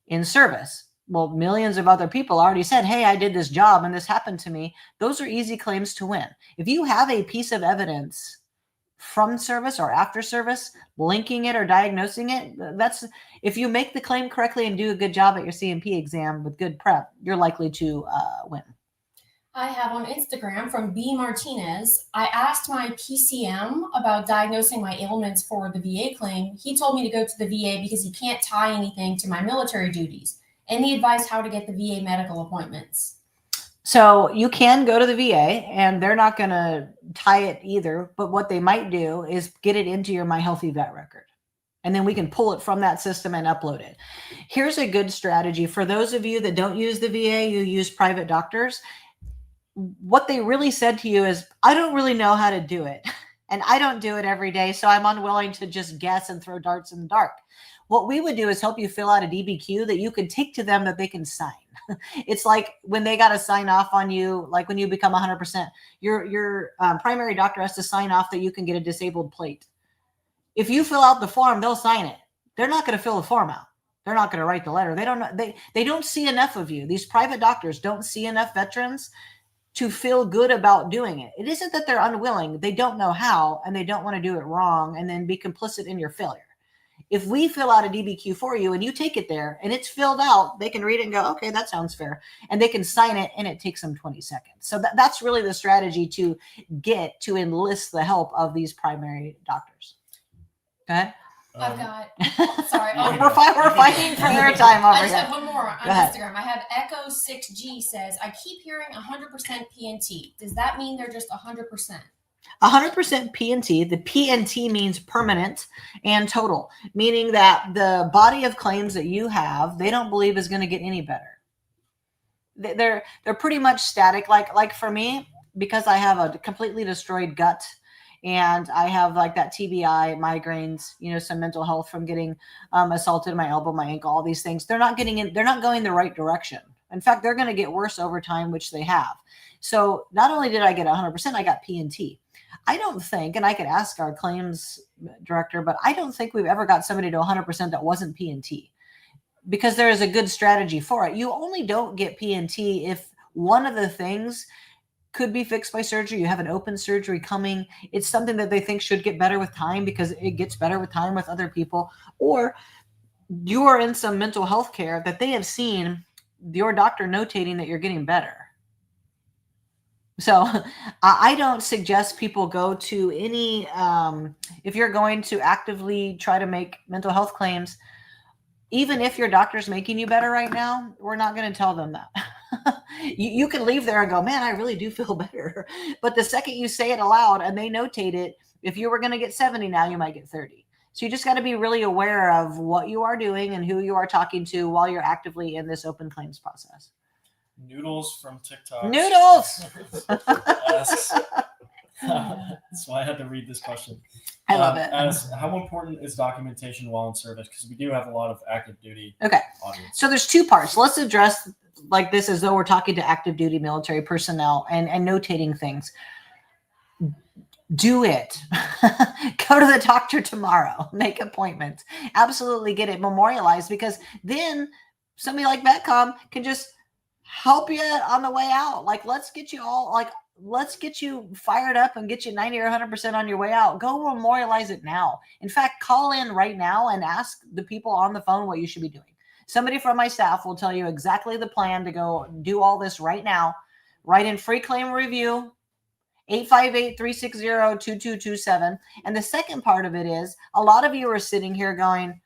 in service. Well, millions of other people already said, hey, I did this job and this happened to me. Those are easy claims to win. If you have a piece of evidence from service or after service, linking it or diagnosing it, that's if you make the claim correctly and do a good job at your CMP exam with good prep, you're likely to win. I have on Instagram from B. Martinez. I asked my PCM about diagnosing my ailments for the VA claim. He told me to go to the VA because he can't tie anything to my military duties. Any advice how to get the VA medical appointments? So you can go to the VA and they're not going to tie it either. But what they might do is get it into your My Healthy Vet record. And then we can pull it from that system and upload it. Here's a good strategy. For those of you that don't use the VA, you use private doctors. What they really said to you is, I don't really know how to do it. And I don't do it every day. So I'm unwilling to just guess and throw darts in the dark. What we would do is help you fill out a DBQ that you can take to them that they can sign. It's like when they got to sign off on you, like when you become 100%, your primary doctor has to sign off that you can get a disabled plate. If you fill out the form, they'll sign it. They're not going to fill the form out. They're not going to write the letter. They don't know. They don't see enough of you. These private doctors don't see enough veterans to feel good about doing it. It isn't that they're unwilling. They don't know how, and they don't want to do it wrong and then be complicit in your failure. If we fill out a DBQ for you and you take it there and it's filled out, they can read it and go, okay, that sounds fair. And they can sign it and it takes them 20 seconds. So that's really the strategy to get to enlist the help of these primary doctors. Go ahead. I've got, sorry. We're fighting for airtime I over just here. have one more on Instagram. I have Echo6G says, I keep hearing 100% PNT. Does that mean they're just 100%? 100% PNT. The PNT means permanent and total, meaning that the body of claims that you have, they don't believe is going to get any better. They're pretty much static. Like for me, because I have a completely destroyed gut and I have like that TBI, migraines, some mental health from getting assaulted, my elbow, my ankle, all these things. They're not going the right direction. In fact, they're going to get worse over time, which they have. So not only did I get 100%, I got PNT. I don't think, and I could ask our claims director, but I don't think we've ever got somebody to 100% that wasn't PNT, because there is a good strategy for it. You only don't get PNT if one of the things could be fixed by surgery. You have an open surgery coming. It's something that they think should get better with time because it gets better with time with other people. Or you are in some mental health care that they have seen your doctor notating that you're getting better. So I don't suggest people go to any, if you're going to actively try to make mental health claims, even if your doctor's making you better right now, we're not going to tell them that. You can leave there and go, man, I really do feel better. But the second you say it aloud and they notate it, if you were going to get 70 now, you might get 30. So you just got to be really aware of what you are doing and who you are talking to while you're actively in this open claims process. Noodles from TikTok. Noodles! Asks, that's why I had to read this question. I love it. As how important is documentation while in service? Because we do have a lot of active duty audience. So there's two parts. Let's address like this as though we're talking to active duty military personnel and notating things. Do it. Go to the doctor tomorrow. Make appointments. Absolutely get it memorialized, because then somebody like VetCom can just help you on the way out. Like, let's get you fired up and get you 90 or 100% on your way out. Go memorialize it now. In fact, call in right now and ask the people on the phone what you should be doing. Somebody from my staff will tell you exactly the plan to go do all this right now. Write in free claim review 858-360-2227. And the second part of it is a lot of you are sitting here going,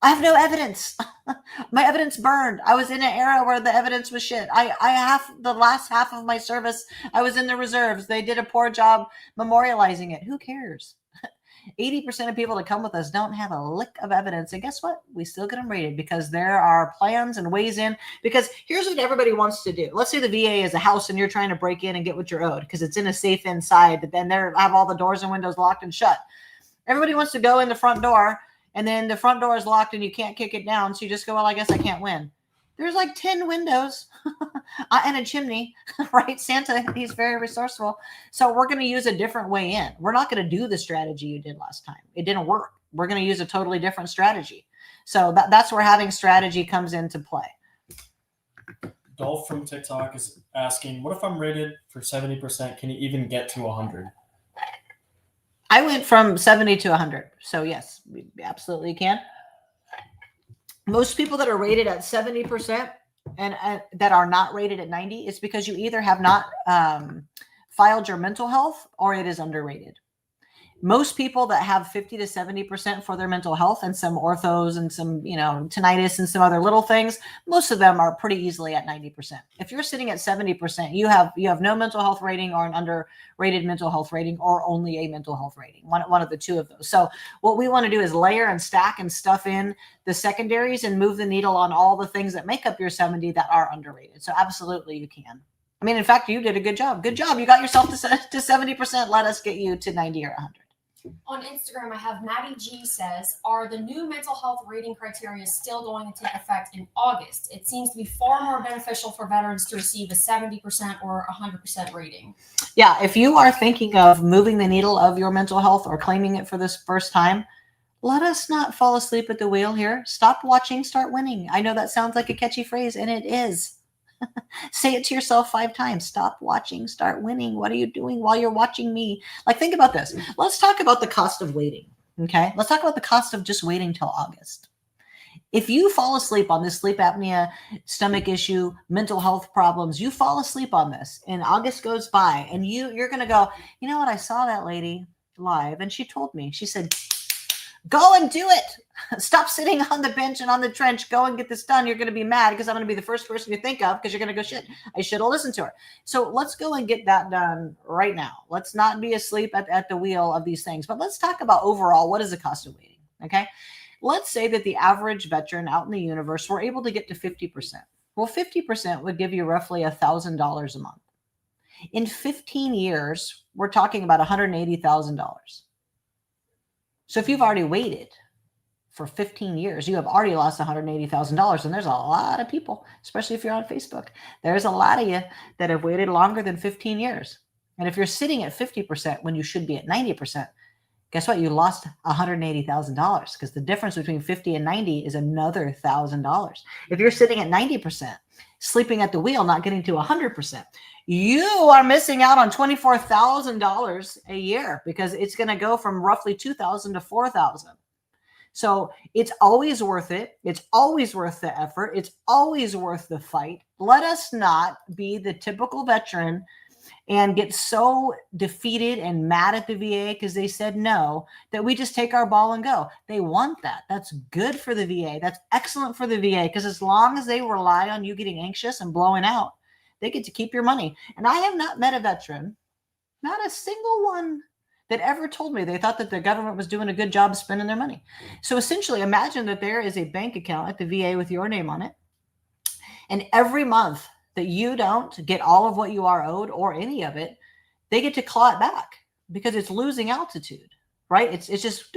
I have no evidence. My evidence burned. I was in an era where the evidence was shit. I have the last half of my service. I was in the reserves. They did a poor job memorializing it. Who cares? 80% of people that come with us don't have a lick of evidence. And guess what? We still get them rated because there are plans and ways in. Because here's what everybody wants to do. Let's say the VA is a house and you're trying to break in and get what you're owed because it's in a safe inside, but then they have all the doors and windows locked and shut. Everybody wants to go in the front door and then the front door is locked and you can't kick it down. So you just go, well, I guess I can't win. There's like 10 windows and a chimney, right? Santa, he's very resourceful. So we're going to use a different way in. We're not going to do the strategy you did last time. It didn't work. We're going to use a totally different strategy. So that's where having strategy comes into play. Dolph from TikTok is asking, what if I'm rated for 70%? Can you even get to 100? I went from 70 to 100. So yes, we absolutely can. Most people that are rated at 70% and that are not rated at 90 is because you either have not filed your mental health or it is underrated. Most people that have 50 to 70% for their mental health and some orthos and some, tinnitus and some other little things, most of them are pretty easily at 90%. If you're sitting at 70%, you have no mental health rating or an underrated mental health rating or only a mental health rating, one of the two of those. So what we want to do is layer and stack and stuff in the secondaries and move the needle on all the things that make up your 70 that are underrated. So absolutely you can. I mean, in fact, you did a good job. Good job. You got yourself to 70%. Let us get you to 90 or 100. On Instagram, I have Maddie G says, are the new mental health rating criteria still going to take effect in August? It seems to be far more beneficial for veterans to receive a 70% or 100% rating. Yeah, if you are thinking of moving the needle of your mental health or claiming it for this first time, let us not fall asleep at the wheel here. Stop watching, start winning. I know that sounds like a catchy phrase, and it is. Say it to yourself 5 times. Stop watching, start winning. What are you doing while you're watching me? Like, think about this. Let's talk about the cost of waiting. Okay. Let's talk about the cost of just waiting till August. If you fall asleep on this sleep apnea, stomach issue, mental health problems, you fall asleep on this and August goes by and you're going to go, you know what? I saw that lady live and she told me, she said, go and do it. Stop sitting on the bench and on the trench. Go and get this done. You're going to be mad because I'm going to be the first person you think of because you're going to go, shit, I should have listened to her. So let's go and get that done right now. Let's not be asleep at the wheel of these things. But let's talk about overall, what is the cost of waiting? Okay. Let's say that the average veteran out in the universe were able to get to 50%. Well, 50% would give you roughly $1,000 a month. In 15 years, we're talking about $180,000. So if you've already waited for 15 years, you have already lost $180,000. And there's a lot of people, especially if you're on Facebook, there's a lot of you that have waited longer than 15 years. And if you're sitting at 50% when you should be at 90%, guess what? You lost $180,000 because the difference between 50 and 90 is another $1,000. If you're sitting at 90%, sleeping at the wheel, not getting to 100%, you are missing out on $24,000 a year because it's going to go from roughly $2,000 to $4,000. So it's always worth it. It's always worth the effort. It's always worth the fight. Let us not be the typical veteran and get so defeated and mad at the VA because they said no, that we just take our ball and go. They want that. That's good for the VA. That's excellent for the VA because as long as they rely on you getting anxious and blowing out, they get to keep your money. And I have not met a veteran, not a single one, that ever told me they thought that the government was doing a good job spending their money. So essentially, imagine that there is a bank account at the VA with your name on it. And every month that you don't get all of what you are owed or any of it, they get to claw it back because it's losing altitude, right? It's just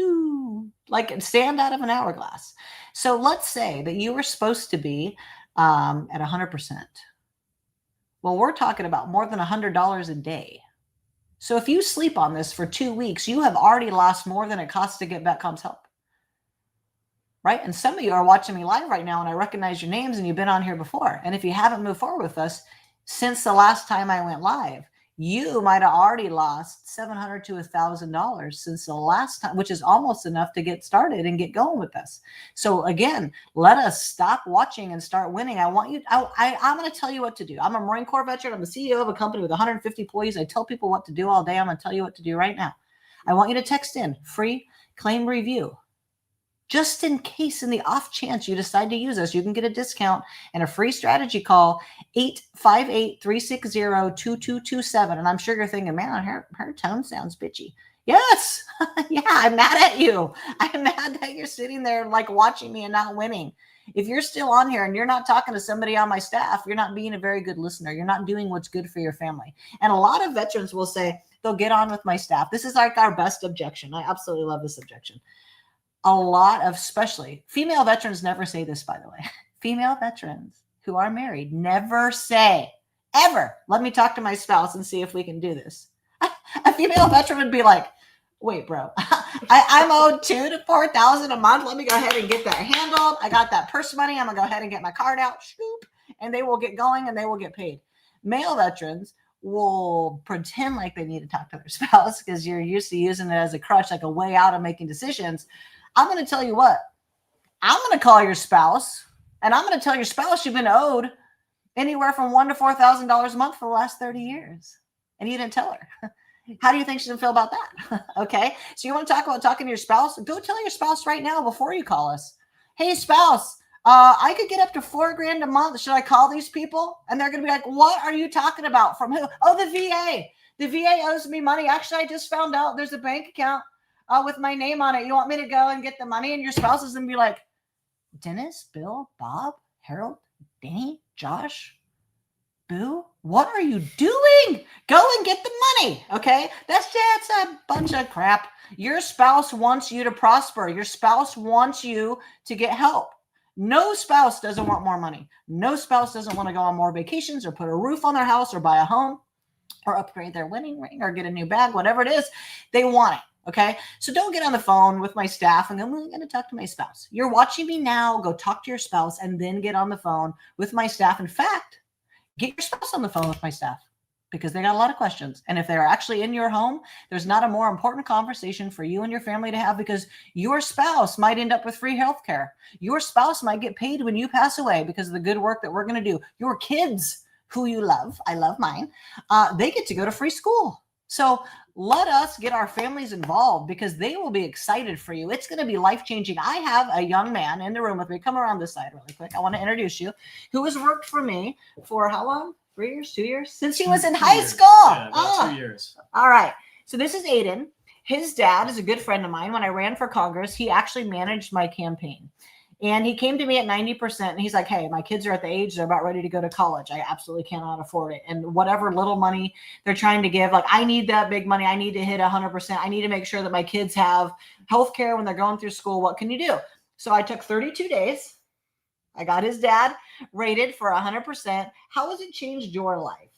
like sand out of an hourglass. So let's say that you were supposed to be at 100%. Well, we're talking about more than $100 a day. So if you sleep on this for 2 weeks, you have already lost more than it costs to get VetComm's help. Right? And some of you are watching me live right now and I recognize your names and you've been on here before. And if you haven't moved forward with us since the last time I went live, you might have already lost $700 to $1,000 since the last time, which is almost enough to get started and get going with us. So again, let us stop watching and start winning. I'm going to tell you what to do. I'm a Marine Corps veteran. I'm the CEO of a company with 150 employees. I tell people what to do all day. I'm going to tell you what to do right now. I want you to text in free claim review. Just in case, in the off chance you decide to use us, you can get a discount and a free strategy call, 858-360-2227. And I'm sure you're thinking, man, her tone sounds bitchy. Yes. Yeah, I'm mad at you. I'm mad that you're sitting there like watching me and not winning. If you're still on here and you're not talking to somebody on my staff, you're not being a very good listener. You're not doing what's good for your family. And a lot of veterans will say, they'll get on with my staff. This is like our best objection. I absolutely love this objection. A lot of, especially female veterans, never say this, by the way. Female veterans who are married never say, ever, let me talk to my spouse and see if we can do this. A female veteran would be like, wait, bro, I'm owed $2,000 to $4,000 a month. Let me go ahead and get that handled. I got that purse money. I'm going to go ahead and get my card out. Shoop, and they will get going and they will get paid. Male veterans will pretend like they need to talk to their spouse because you're used to using it as a crutch, like a way out of making decisions. I'm going to tell you what, I'm going to call your spouse and I'm going to tell your spouse you've been owed anywhere from $1,000 to $4,000 a month for the last 30 years. And you didn't tell her. How do you think she's going to feel about that? Okay. So you want to talk about talking to your spouse? Go tell your spouse right now before you call us. Hey, spouse, I could get up to $4,000 a month. Should I call these people? And they're going to be like, what are you talking about? From who? Oh, the VA. The VA owes me money. Actually, I just found out there's a bank account with my name on it. You want me to go and get the money? And your spouse is going to be like, Dennis, Bill, Bob, Harold, Danny, Josh, Boo, what are you doing? Go and get the money. Okay. That's a bunch of crap. Your spouse wants you to prosper. Your spouse wants you to get help. No spouse doesn't want more money. No spouse doesn't want to go on more vacations or put a roof on their house or buy a home or upgrade their wedding ring or get a new bag, whatever it is, they want it. Okay. So don't get on the phone with my staff and go, I'm going to talk to my spouse. You're watching me now. Go talk to your spouse and then get on the phone with my staff. In fact, get your spouse on the phone with my staff because they got a lot of questions. And if they're actually in your home, there's not a more important conversation for you and your family to have because your spouse might end up with free health care. Your spouse might get paid when you pass away because of the good work that we're going to do. Your kids who you love, I love mine, they get to go to free school. So let us get our families involved because they will be excited for you. It's going to be life-changing. I have a young man in the room with me. Come around this side really quick. I want to introduce you, who has worked for me for how long? 3 years, 2 years? Since he was in high school. Yeah, about 2 years. All right. So this is Aiden. His dad is a good friend of mine. When I ran for Congress, he actually managed my campaign. And he came to me at 90%. And he's like, hey, my kids are at the age, they're about ready to go to college. I absolutely cannot afford it. And whatever little money they're trying to give, like, I need that big money. I need to hit 100%. I need to make sure that my kids have health care when they're going through school. What can you do? So I took 32 days. I got his dad rated for 100%. How has it changed your life?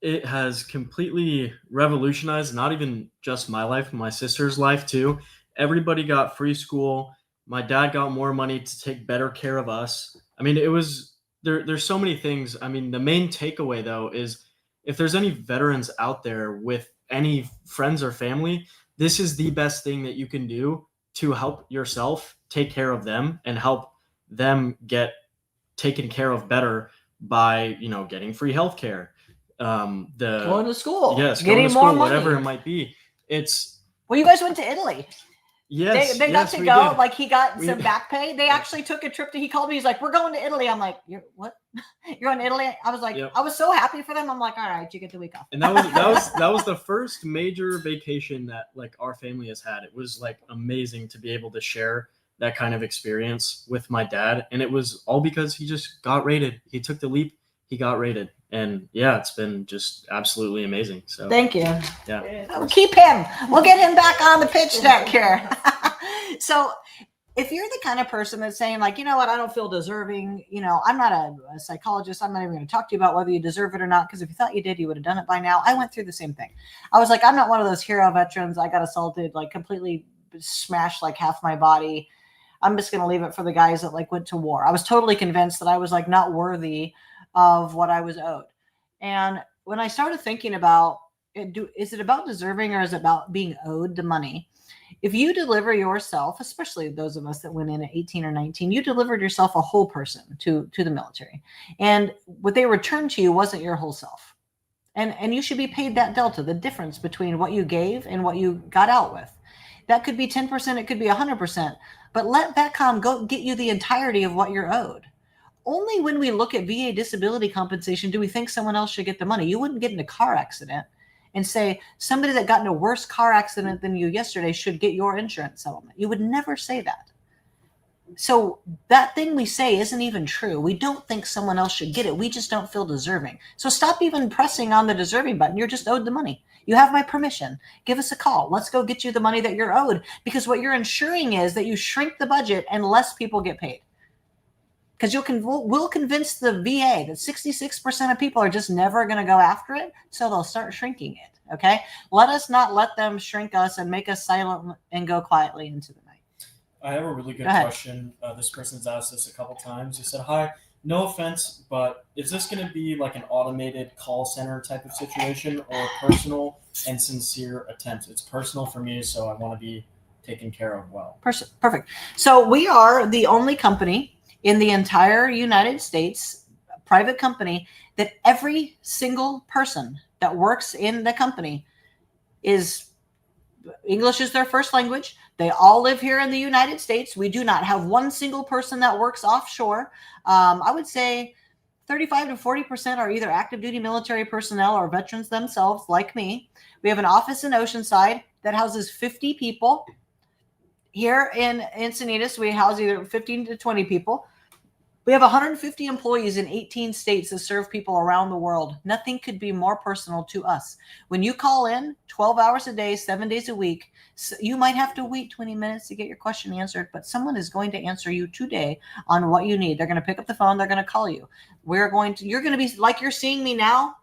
It has completely revolutionized, not even just my life, my sister's life too. Everybody got free school. My dad got more money to take better care of us. I mean, it was there's so many things. I mean, the main takeaway though is if there's any veterans out there with any friends or family, this is the best thing that you can do to help yourself take care of them and help them get taken care of better by, getting free healthcare. Going to school. Yes, getting going to school, more money. whatever it might be. Well, you guys went to Italy. Yes, they got to we go. did. Like he got some back pay. They actually took a trip he called me. He's like, we're going to Italy. I'm like, you're what? You're going to Italy? I was like, Yep. I was so happy for them. I'm like, all right, you get the week off. And that was the first major vacation that like our family has had. It was like amazing to be able to share that kind of experience with my dad. And it was all because he just got rated. He took the leap. He got rated. And yeah, it's been just absolutely amazing. So thank you. Yeah. We'll keep him. We'll get him back on the pitch deck here. So if you're the kind of person that's saying like, you know what, I don't feel deserving, I'm not a psychologist. I'm not even going to talk to you about whether you deserve it or not. Because if you thought you did, you would have done it by now. I went through the same thing. I was like, I'm not one of those hero veterans. I got assaulted, like completely smashed like half my body. I'm just going to leave it for the guys that like went to war. I was totally convinced that I was like not worthy of what I was owed. And when I started thinking about it, is it about deserving or is it about being owed the money? If you deliver yourself, especially those of us that went in at 18 or 19, you delivered yourself a whole person to the military. And what they returned to you wasn't your whole self. And you should be paid that delta, the difference between what you gave and what you got out with. That could be 10%, it could be 100%. But let VetCom go get you the entirety of what you're owed. Only when we look at VA disability compensation do we think someone else should get the money. You wouldn't get in a car accident and say somebody that got in a worse car accident than you yesterday should get your insurance settlement. You would never say that. So that thing we say isn't even true. We don't think someone else should get it. We just don't feel deserving. So stop even pressing on the deserving button. You're just owed the money. You have my permission. Give us a call. Let's go get you the money that you're owed, because what you're ensuring is that you shrink the budget and less people get paid. Because we'll convince the VA that 66% of people are just never going to go after it, so they'll start shrinking it, okay? Let us not let them shrink us and make us silent and go quietly into the night. I have a really good question. This person's asked this a couple times. He said, hi, no offense, but is this going to be like an automated call center type of situation or personal and sincere attempt? It's personal for me, so I want to be taken care of well. Perfect. So we are the only company in the entire United States, private company, that every single person that works in the company is English is their first language. They all live here in the United States. We do not have one single person that works offshore. I would say 35 to 40% are either active duty military personnel or veterans themselves, like me. We have an office in Oceanside that houses 50 people. Here in Encinitas, we house either 15 to 20 people. We have 150 employees in 18 states that serve people around the world. Nothing could be more personal to us. When you call in 12 hours a day, 7 days a week, you might have to wait 20 minutes to get your question answered, but someone is going to answer you today on what you need. They're going to pick up the phone. They're going to call you. You're going to be like you're seeing me now,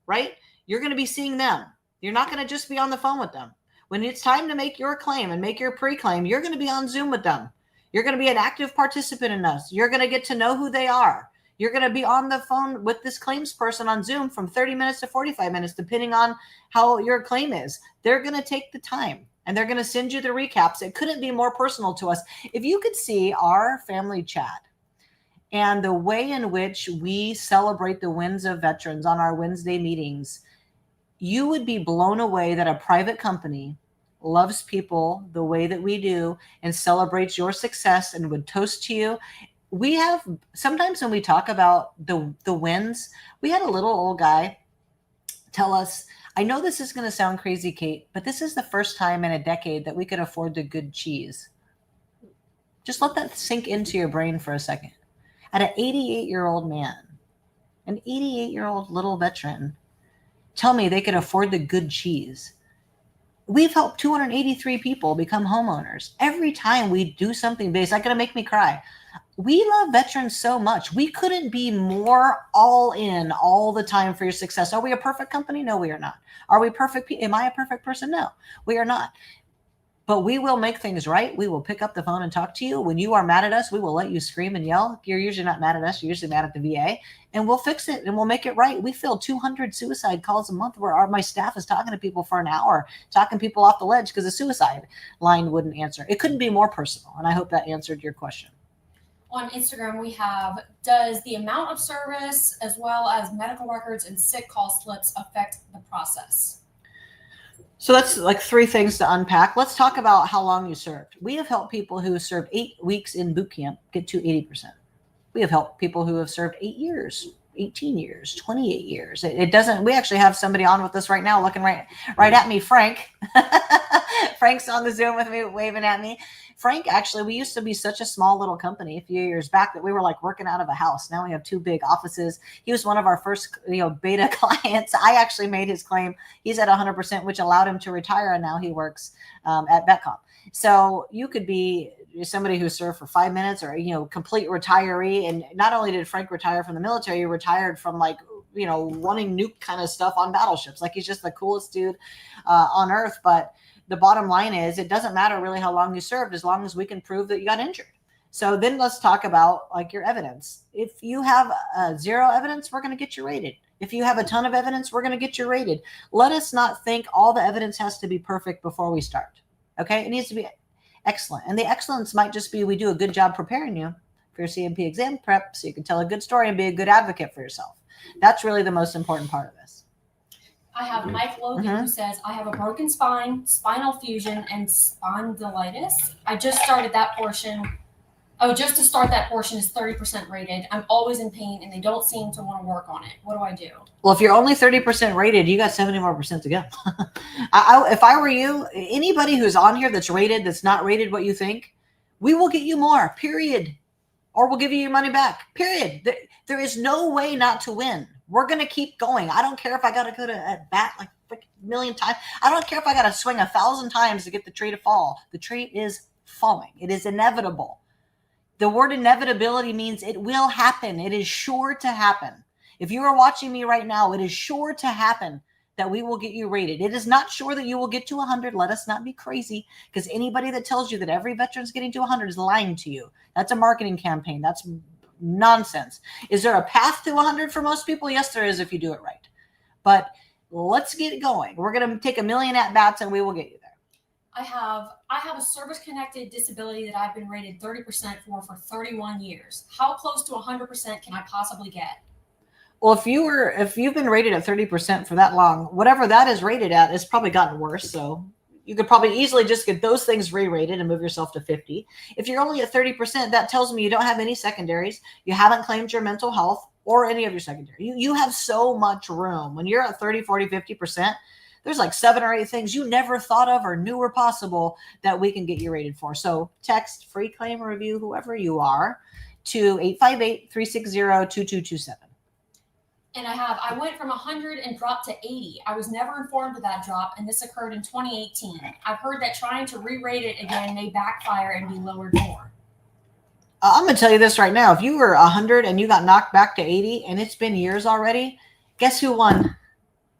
right? You're going to be seeing them. You're not going to just be on the phone with them. When it's time to make your claim and make your pre-claim, you're going to be on Zoom with them. You're going to be an active participant in us. You're going to get to know who they are. You're going to be on the phone with this claims person on Zoom from 30 minutes to 45 minutes, depending on how your claim is. They're going to take the time and they're going to send you the recaps. It couldn't be more personal to us. If you could see our family chat and the way in which we celebrate the wins of veterans on our Wednesday meetings, you would be blown away that a private company loves people the way that we do and celebrates your success and would toast to you. We have sometimes when we talk about the wins, we had a little old guy tell us, I know this is going to sound crazy, Kate, but this is the first time in a decade that we could afford the good cheese. Just let that sink into your brain for a second. At an 88-year-old man, an 88-year-old little veteran, tell me they could afford the good cheese. We've helped 283 people become homeowners. Every time we do something big, it's not going to make me cry. We love veterans so much. We couldn't be more all in all the time for your success. Are we a perfect company? No, we are not. Are we perfect? Am I a perfect person? No, we are not. But we will make things right. We will pick up the phone and talk to you. When you are mad at us, we will let you scream and yell. You're usually not mad at us. You're usually mad at the VA. And we'll fix it and we'll make it right. We fill 200 suicide calls a month where my staff is talking to people for an hour, talking people off the ledge because the suicide line wouldn't answer. It couldn't be more personal. And I hope that answered your question. On Instagram, we have, does the amount of service as well as medical records and sick call slips affect the process? So that's like three things to unpack. Let's talk about how long you served. We have helped people who served 8 weeks in boot camp get to 80%. We have helped people who have served 8 years, 18 years, 28 years. It doesn't, we actually have somebody on with us right now looking right at me, Frank. Frank's on the Zoom with me, waving at me. Frank, actually, we used to be such a small little company a few years back that we were like working out of a house. Now we have 2 big offices. He was one of our first, beta clients. I actually made his claim. He's at 100%, which allowed him to retire. And now he works at VetCom. So you could be somebody who served for 5 minutes or, complete retiree. And not only did Frank retire from the military, he retired from running nuke kind of stuff on battleships. Like he's just the coolest dude on earth. But the bottom line is it doesn't matter really how long you served as long as we can prove that you got injured. So then let's talk about your evidence. If you have 0 evidence, we're going to get you rated. If you have a ton of evidence, we're going to get you rated. Let us not think all the evidence has to be perfect before we start. Okay? It needs to be excellent. And the excellence might just be we do a good job preparing you for your CMP exam prep so you can tell a good story and be a good advocate for yourself. That's really the most important part of this. I have Mike Logan who says, I have a broken spine, spinal fusion, and spondylitis. I just started that portion. Oh, just to start that portion is 30% rated. I'm always in pain and they don't seem to want to work on it. What do I do? Well, if you're only 30% rated, you got 70 more percent to go. If I were you, anybody who's on here that's rated, that's not rated what you think, we will get you more, period. Or we'll give you your money back, period. There is no way not to win. We're going to keep going. I don't care if I got to go to a bat like a million times. I don't care if I got to swing 1,000 times to get the tree to fall. The tree is falling. It is inevitable. The word inevitability means it will happen. It is sure to happen. If you are watching me right now, it is sure to happen that we will get you rated. It is not sure that you will get to 100. Let us not be crazy, because anybody that tells you that every veteran's getting to 100 is lying to you. That's a marketing campaign. That's nonsense. Is there a path to 100 for most people? Yes, there is if you do it right. But let's get it going. We're going to take 1 million at-bats and we will get you there. I have a service-connected disability that I've been rated 30% for 31 years. How close to 100% can I possibly get? Well, if you've been rated at 30% for that long, whatever that is rated at has probably gotten worse. So you could probably easily just get those things re-rated and move yourself to 50. If you're only at 30%, that tells me you don't have any secondaries. You haven't claimed your mental health or any of your secondary. You have so much room. When you're at 30, 40, 50%, there's like 7 or 8 things you never thought of or knew were possible that we can get you rated for. So text free claim review, whoever you are, to 858-360-2227. And I went from 100 and dropped to 80. I was never informed of that drop, and this occurred in 2018. I've heard that trying to re-rate it again may backfire and be lowered more. I'm going to tell you this right now. If you were 100 and you got knocked back to 80 and it's been years already, guess who won?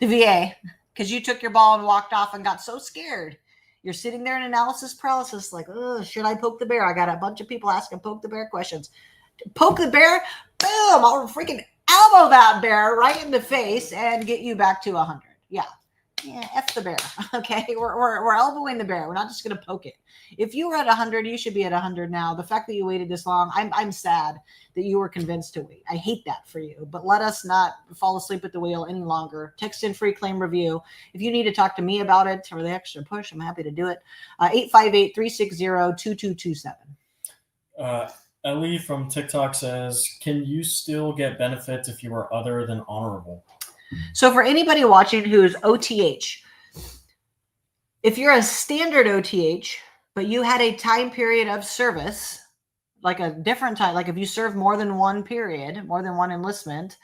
The VA. Because you took your ball and walked off and got so scared. You're sitting there in analysis paralysis like, oh, should I poke the bear? I got a bunch of people asking poke the bear questions. Poke the bear? Boom! I'll freaking elbow that bear right in the face and get you back to 100. Yeah, F the bear. Okay, we're elbowing the bear. We're not just going to poke it. If you were at 100, you should be at 100 now. The fact that you waited this long, I'm sad that you were convinced to wait. I hate that for you. But let us not fall asleep at the wheel any longer. Text in free claim review. If you need to talk to me about it or the extra push, I'm happy to do it. 858-360-2227. Ellie from TikTok says, can you still get benefits if you are other than honorable? So for anybody watching who's OTH, if you're a standard OTH, but you had a time period of service, like a different time, like if you serve more than one period, more than one enlistment,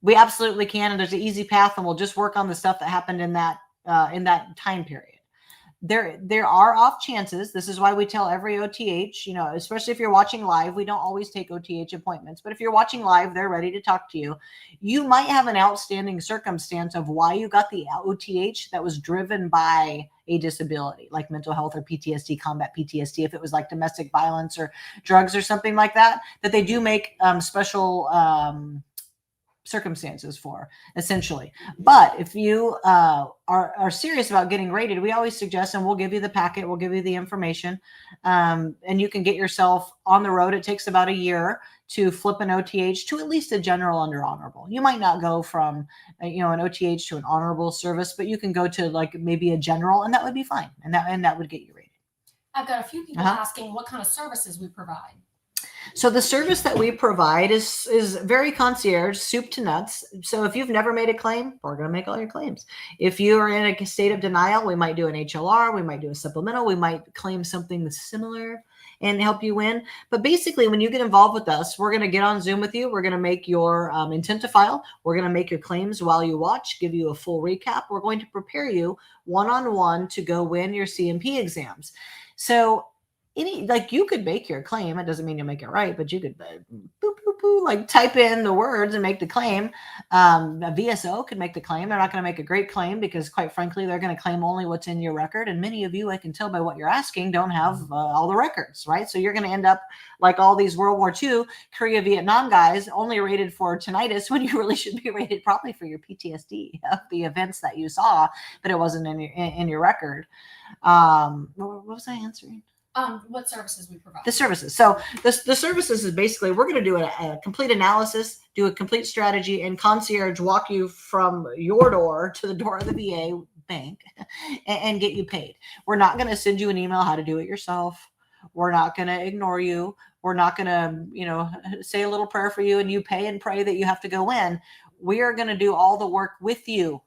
we absolutely can. And there's an easy path, and we'll just work on the stuff that happened in that time period. There are off chances. This is why we tell every OTH, especially if you're watching live, we don't always take OTH appointments, but if you're watching live, they're ready to talk to you. You might have an outstanding circumstance of why you got the OTH that was driven by a disability, like mental health or PTSD, combat PTSD, if it was like domestic violence or drugs or something like that, that they do make special circumstances for, essentially. But if you are serious about getting rated, we always suggest, and we'll give you the packet, we'll give you the information, and you can get yourself on the road. It takes about a year to flip an OTH to at least a general under honorable. You might not go from an OTH to an honorable service, but you can go to like maybe a general, and that would be fine, and that would get you rated. I've got a few people asking what kind of services we provide. So the service that we provide is very concierge, soup to nuts. So if you've never made a claim, we're going to make all your claims. If you are in a state of denial, we might do an HLR, we might do a supplemental, we might claim something similar and help you win. But basically, when you get involved with us, we're going to get on Zoom with you. We're going to make your intent to file. We're going to make your claims while you watch, give you a full recap. We're going to prepare you one-on-one to go win your CMP exams. So you could make your claim. It doesn't mean you'll make it right, but you could boop, boop, like type in the words and make the claim. A VSO can make the claim. They're not going to make a great claim because, quite frankly, they're going to claim only what's in your record. And many of you, I can tell by what you're asking, don't have all the records, right? So you're going to end up like all these World War II, Korea, Vietnam guys, only rated for tinnitus when you really should be rated probably for your PTSD of the events that you saw, but it wasn't in your record. What was I answering? What services we provide. The services. So the services is basically, we're going to do a complete analysis, do a complete strategy, and concierge walk you from your door to the door of the VA bank and get you paid. We're not going to send you an email how to do it yourself. We're not going to ignore you. We're not going to, say a little prayer for you and you pay and pray that you have to go in. We are going to do all the work with you.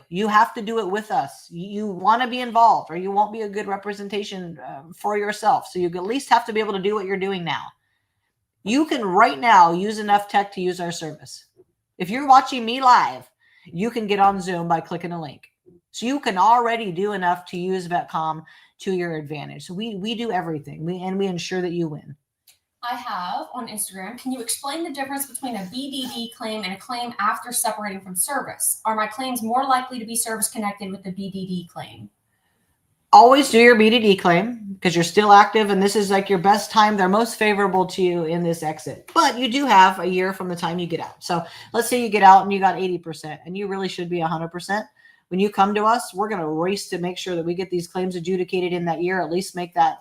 You have to do it with us. You want to be involved or you won't be a good representation for yourself. So you at least have to be able to do what you're doing now. You can right now use enough tech to use our service. If you're watching me live, you can get on Zoom by clicking a link. So you can already do enough to use VetComm to your advantage. So we do everything. We ensure that you win. I have on Instagram. Can you explain the difference between a BDD claim and a claim after separating from service? Are my claims more likely to be service connected with the BDD claim? Always do your BDD claim because you're still active and this is like your best time. They're most favorable to you in this exit, but you do have a year from the time you get out. So let's say you get out and you got 80% and you really should be 100%. When you come to us, we're going to race to make sure that we get these claims adjudicated in that year, at least make that,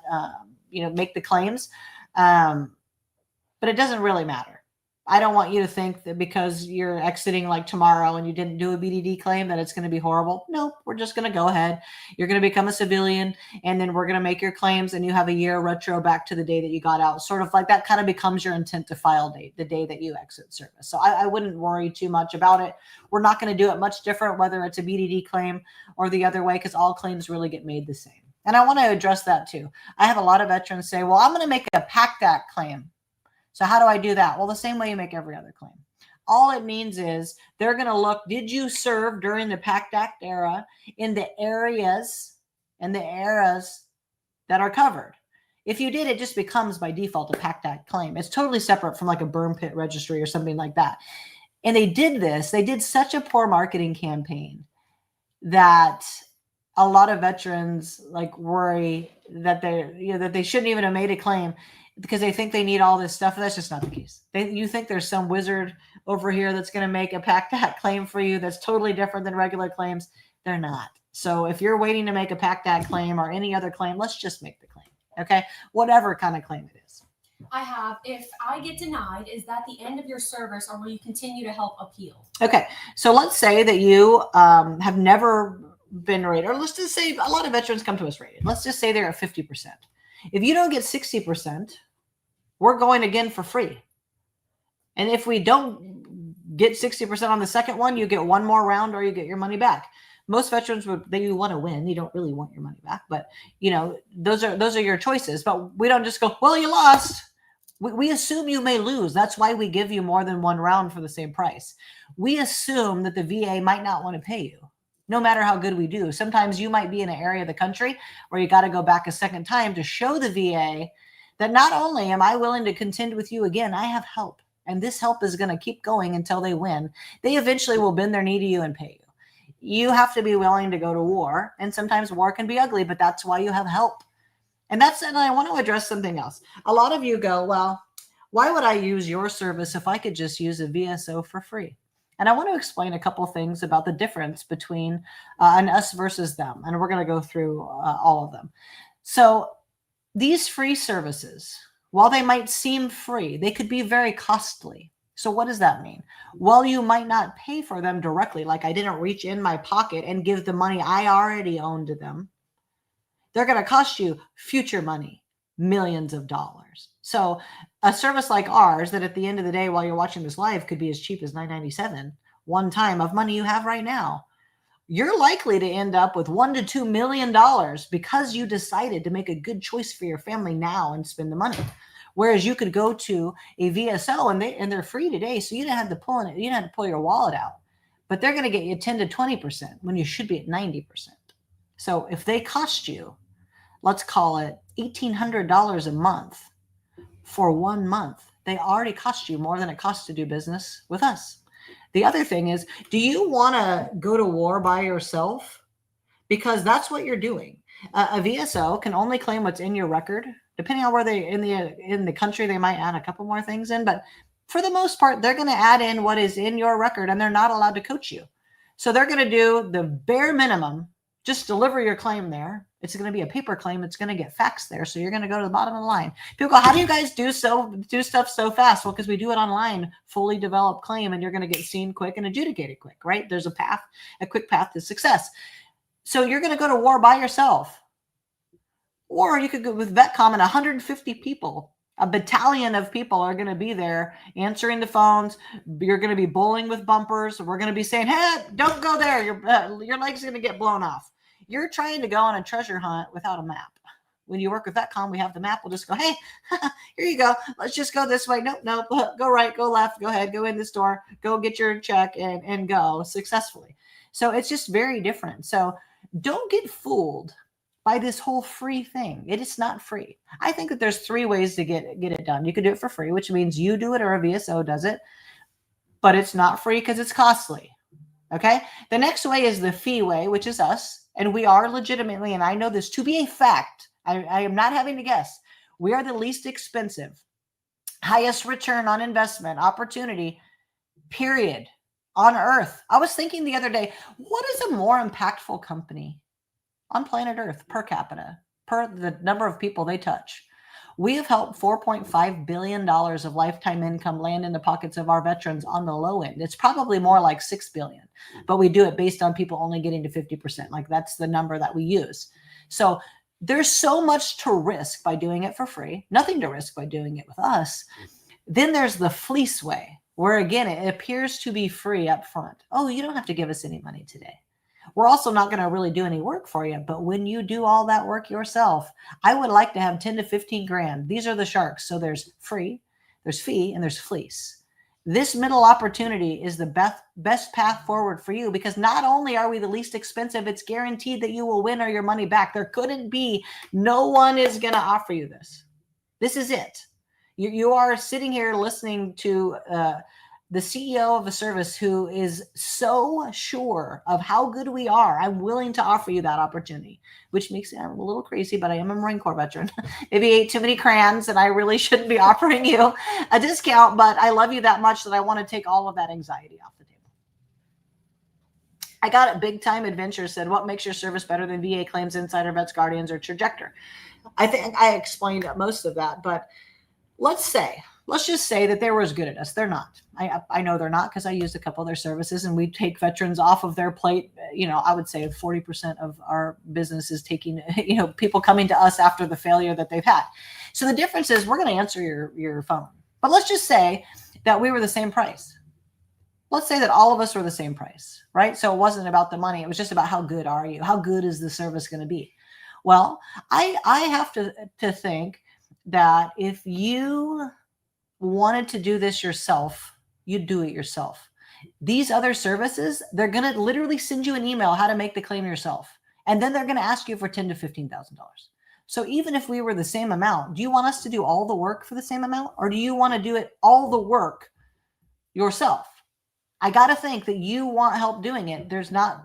make the claims. But it doesn't really matter. I don't want you to think that because you're exiting like tomorrow and you didn't do a BDD claim that it's going to be horrible. No, we're just going to go ahead. You're going to become a civilian and then we're going to make your claims and you have a year retro back to the day that you got out. Sort of like that kind of becomes your intent to file date, the day that you exit service. So I wouldn't worry too much about it. We're not going to do it much different, whether it's a BDD claim or the other way, because all claims really get made the same. And I want to address that too. I have a lot of veterans say, well, I'm going to make a PACT Act claim. So how do I do that? Well, the same way you make every other claim. All it means is they're going to look, did you serve during the PACT Act era in the areas and the eras that are covered? If you did, it just becomes by default a PACT Act claim. It's totally separate from like a burn pit registry or something like that. And they did such a poor marketing campaign that a lot of veterans like worry that they shouldn't even have made a claim because they think they need all this stuff. That's just not the case. You think there's some wizard over here that's going to make a PACT Act claim for you that's totally different than regular claims. They're not. So if you're waiting to make a PACT Act claim or any other claim, let's just make the claim. Okay? Whatever kind of claim it is. I have, if I get denied, is that the end of your service or will you continue to help appeal? Okay. So let's say that you have never been rated, or let's just say a lot of veterans come to us rated. Let's just say they're at 50%. If you don't get 60%, we're going again for free. And if we don't get 60% on the second one, you get one more round or you get your money back. Most veterans they want to win. You don't really want your money back, but those are your choices. But we don't just go, well, you lost. We assume you may lose. That's why we give you more than one round for the same price. We assume that the VA might not want to pay you, no matter how good we do. Sometimes you might be in an area of the country where you got to go back a second time to show the VA that not only am I willing to contend with you again, I have help. And this help is going to keep going until they win. They eventually will bend their knee to you and pay you. You have to be willing to go to war. And sometimes war can be ugly, but that's why you have help. And I want to address something else. A lot of you go, well, why would I use your service if I could just use a VSO for free? And I want to explain a couple of things about the difference between an us versus them. And we're going to go through all of them. So these free services, while they might seem free, they could be very costly. So what does that mean? Well, you might not pay for them directly, like I didn't reach in my pocket and give the money I already owned to them. They're going to cost you future money, millions of dollars. So a service like ours that at the end of the day, while you're watching this live, could be as cheap as $9.97 one time of money you have right now. You're likely to end up with $1 to $2 million because you decided to make a good choice for your family now and spend the money. Whereas you could go to a VSO and they're free today, so you didn't have to pull your wallet out. But they're going to get you 10 to 20% when you should be at 90%. So if they cost you, let's call it $1,800 a month for 1 month, They already cost you more than it costs to do business with us. The other thing is, do you want to go to war by yourself? Because that's what you're doing. A VSO can only claim what's in your record, depending on where they in the country, they might add a couple more things in, but for the most part, they're going to add in what is in your record, and they're not allowed to coach you. So they're going to do the bare minimum, just deliver your claim there. It's going to be a paper claim. It's going to get faxed there. So you're going to go to the bottom of the line. People go, how do you guys do stuff so fast? Well, because we do it online, fully developed claim, and you're going to get seen quick and adjudicated quick, right? There's a quick path to success. So you're going to go to war by yourself. Or you could go with VetCom and 150 people. A battalion of people are going to be there answering the phones. You're going to be bowling with bumpers. We're going to be saying, hey, don't go there. Your leg's going to get blown off. You're trying to go on a treasure hunt without a map. When you work with VetCom, we have the map. We'll just go, hey, here you go. Let's just go this way. Nope. Go right, go left, go ahead, go in this door, go get your check and go successfully. So it's just very different. So don't get fooled by this whole free thing. It is not free. I think that there's 3 ways to get it done. You can do it for free, which means you do it or a VSO does it, but it's not free because it's costly. Okay. The next way is the fee way, which is us. And we are legitimately, and I know this to be a fact, I am not having to guess. We are the least expensive, highest return on investment opportunity, period, on earth. I was thinking the other day, what is a more impactful company on planet Earth per capita, per the number of people they touch? We have helped $4.5 billion of lifetime income land in the pockets of our veterans on the low end. It's probably more like $6 billion, but we do it based on people only getting to 50%. Like that's the number that we use. So there's so much to risk by doing it for free, nothing to risk by doing it with us. Then there's the fleece way, where again, it appears to be free up front. Oh, you don't have to give us any money today. We're also not going to really do any work for you. But when you do all that work yourself, I would like to have 10 to 15 grand. These are the sharks. So there's free, there's fee, and there's fleece. This middle opportunity is the best path forward for you, because not only are we the least expensive, it's guaranteed that you will win or your money back. There couldn't be, no one is going to offer you this. This is it. You are sitting here listening to the CEO of a service who is so sure of how good we are. I'm willing to offer you that opportunity, which makes me a little crazy, but I am a Marine Corps veteran. Maybe ate too many crayons and I really shouldn't be offering you a discount, but I love you that much that I want to take all of that anxiety off the table. I got it. Big Time Adventure said, what makes your service better than VA Claims, Insider, Vets Guardians, or Trajector? I think I explained most of that, but let's just say that they were as good at us. They're not. I know they're not, because I used a couple of their services, and we take veterans off of their plate. I would say 40% of our business is taking, people coming to us after the failure that they've had. So the difference is we're going to answer your phone. But let's just say that we were the same price. Let's say that all of us were the same price, right? So it wasn't about the money. It was just about how good are you? How good is the service going to be? Well, I have to think that if you wanted to do this yourself, you'd do it yourself. These other services, they're going to literally send you an email how to make the claim yourself. And then they're going to ask you for $10,000 to $15,000. So even if we were the same amount, do you want us to do all the work for the same amount? Or do you want to do it all the work yourself? I got to think that you want help doing it. There's not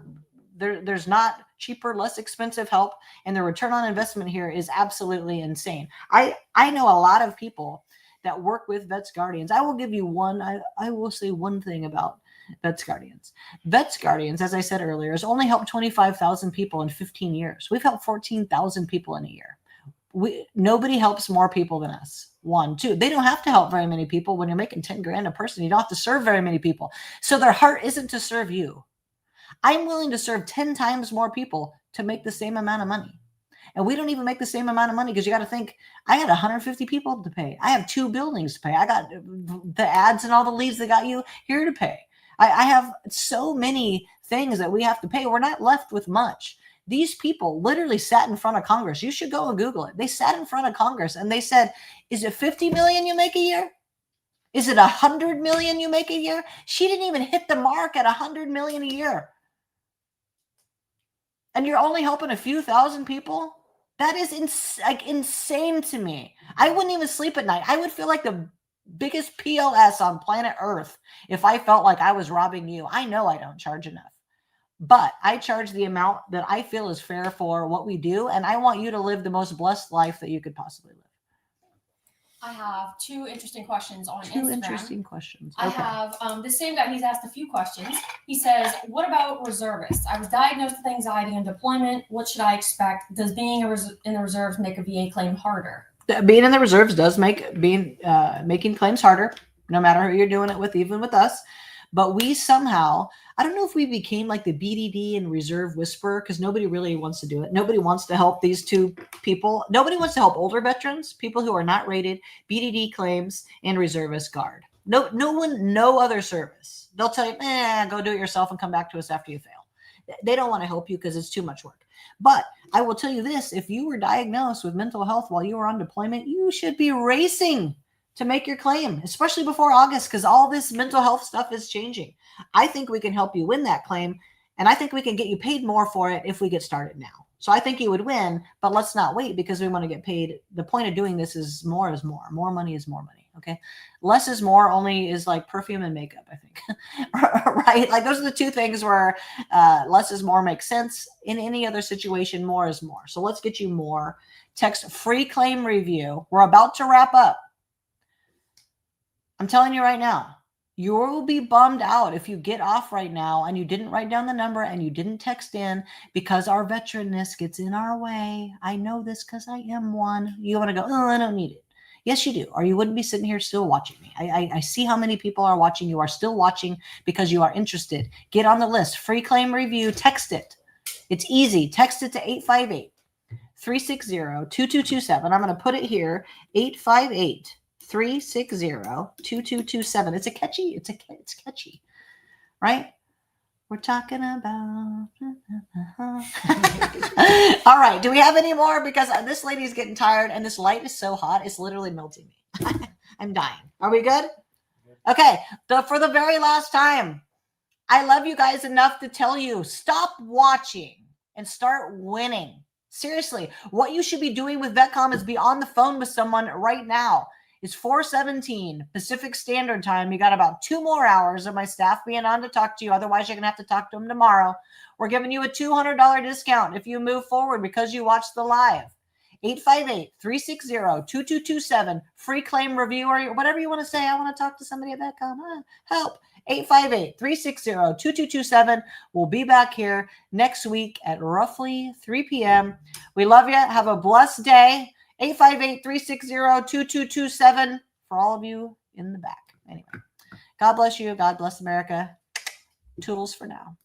cheaper, less expensive help. And the return on investment here is absolutely insane. I know a lot of people that work with Vets Guardians. I will give you I will say one thing about Vets Guardians. Vets Guardians, as I said earlier, has only helped 25,000 people in 15 years. We've helped 14,000 people in a year. Nobody helps more people than us. 1, 2, they don't have to help very many people. When you're making 10 grand a person, you don't have to serve very many people. So their heart isn't to serve you. I'm willing to serve 10 times more people to make the same amount of money. And we don't even make the same amount of money, because you got to think, I got 150 people to pay. I have 2 buildings to pay. I got the ads and all the leads that got you here to pay. I have so many things that we have to pay. We're not left with much. These people literally sat in front of Congress. You should go and Google it. They sat in front of Congress and they said, is it 50 million you make a year? Is it 100 million you make a year? She didn't even hit the mark at 100 million a year. And you're only helping a few thousand people? That is insane to me. I wouldn't even sleep at night. I would feel like the biggest POS on planet Earth if I felt like I was robbing you. I know I don't charge enough, but I charge the amount that I feel is fair for what we do. And I want you to live the most blessed life that you could possibly live. I have two interesting questions on Two Instagram. interesting questions. I have the same guy. He's asked a few questions. He says, "What about reservists? I was diagnosed with anxiety on deployment. What should I expect? Does being in the reserves make a VA claim harder?" Being in the reserves does make making claims harder, no matter who you're doing it with, even with us. But we somehow, I don't know if we became like the BDD and reserve whisperer, because nobody really wants to do it. Nobody wants to help these two people. Nobody wants to help older veterans, people who are not rated, BDD claims, and reservist guard. No one, no other service. They'll tell you, go do it yourself and come back to us after you fail. They don't want to help you because it's too much work. But I will tell you this, if you were diagnosed with mental health while you were on deployment, you should be racing to make your claim, especially before August, because all this mental health stuff is changing. I think we can help you win that claim, and I think we can get you paid more for it if we get started now. So I think you would win, but let's not wait because we want to get paid. The point of doing this is more is more. More money is more money, okay? Less is more only is like perfume and makeup, I think, right? Like those are the two things where less is more makes sense. In any other situation, more is more. So let's get you more. Text free claim review. We're about to wrap up. I'm telling you right now, you will be bummed out if you get off right now and you didn't write down the number and you didn't text in because our veteranness gets in our way. I know this because I am one. You want to go, oh, I don't need it. Yes, you do. Or you wouldn't be sitting here still watching me. I see how many people are watching. You are still watching because you are interested. Get on the list. Free claim review. Text it. It's easy. Text it to 858-360-2227. I'm going to put it here. 858-360-2227. It's catchy, right? We're talking about. All right. Do we have any more? Because this lady is getting tired and this light is so hot. It's literally melting me. I'm dying. Are we good? Okay. For the very last time, I love you guys enough to tell you, stop watching and start winning. Seriously, what you should be doing with VetCom is be on the phone with someone right now. It's 4:17 Pacific Standard Time. You got about 2 more hours of my staff being on to talk to you. Otherwise, you're going to have to talk to them tomorrow. We're giving you a $200 discount if you move forward because you watched the live. 858-360-2227. Free claim review or whatever you want to say. I want to talk to somebody at VetCom. Help. 858-360-2227. We'll be back here next week at roughly 3 p.m. We love you. Have a blessed day. 858-360-2227 for all of you in the back. Anyway, God bless you. God bless America. Toodles for now.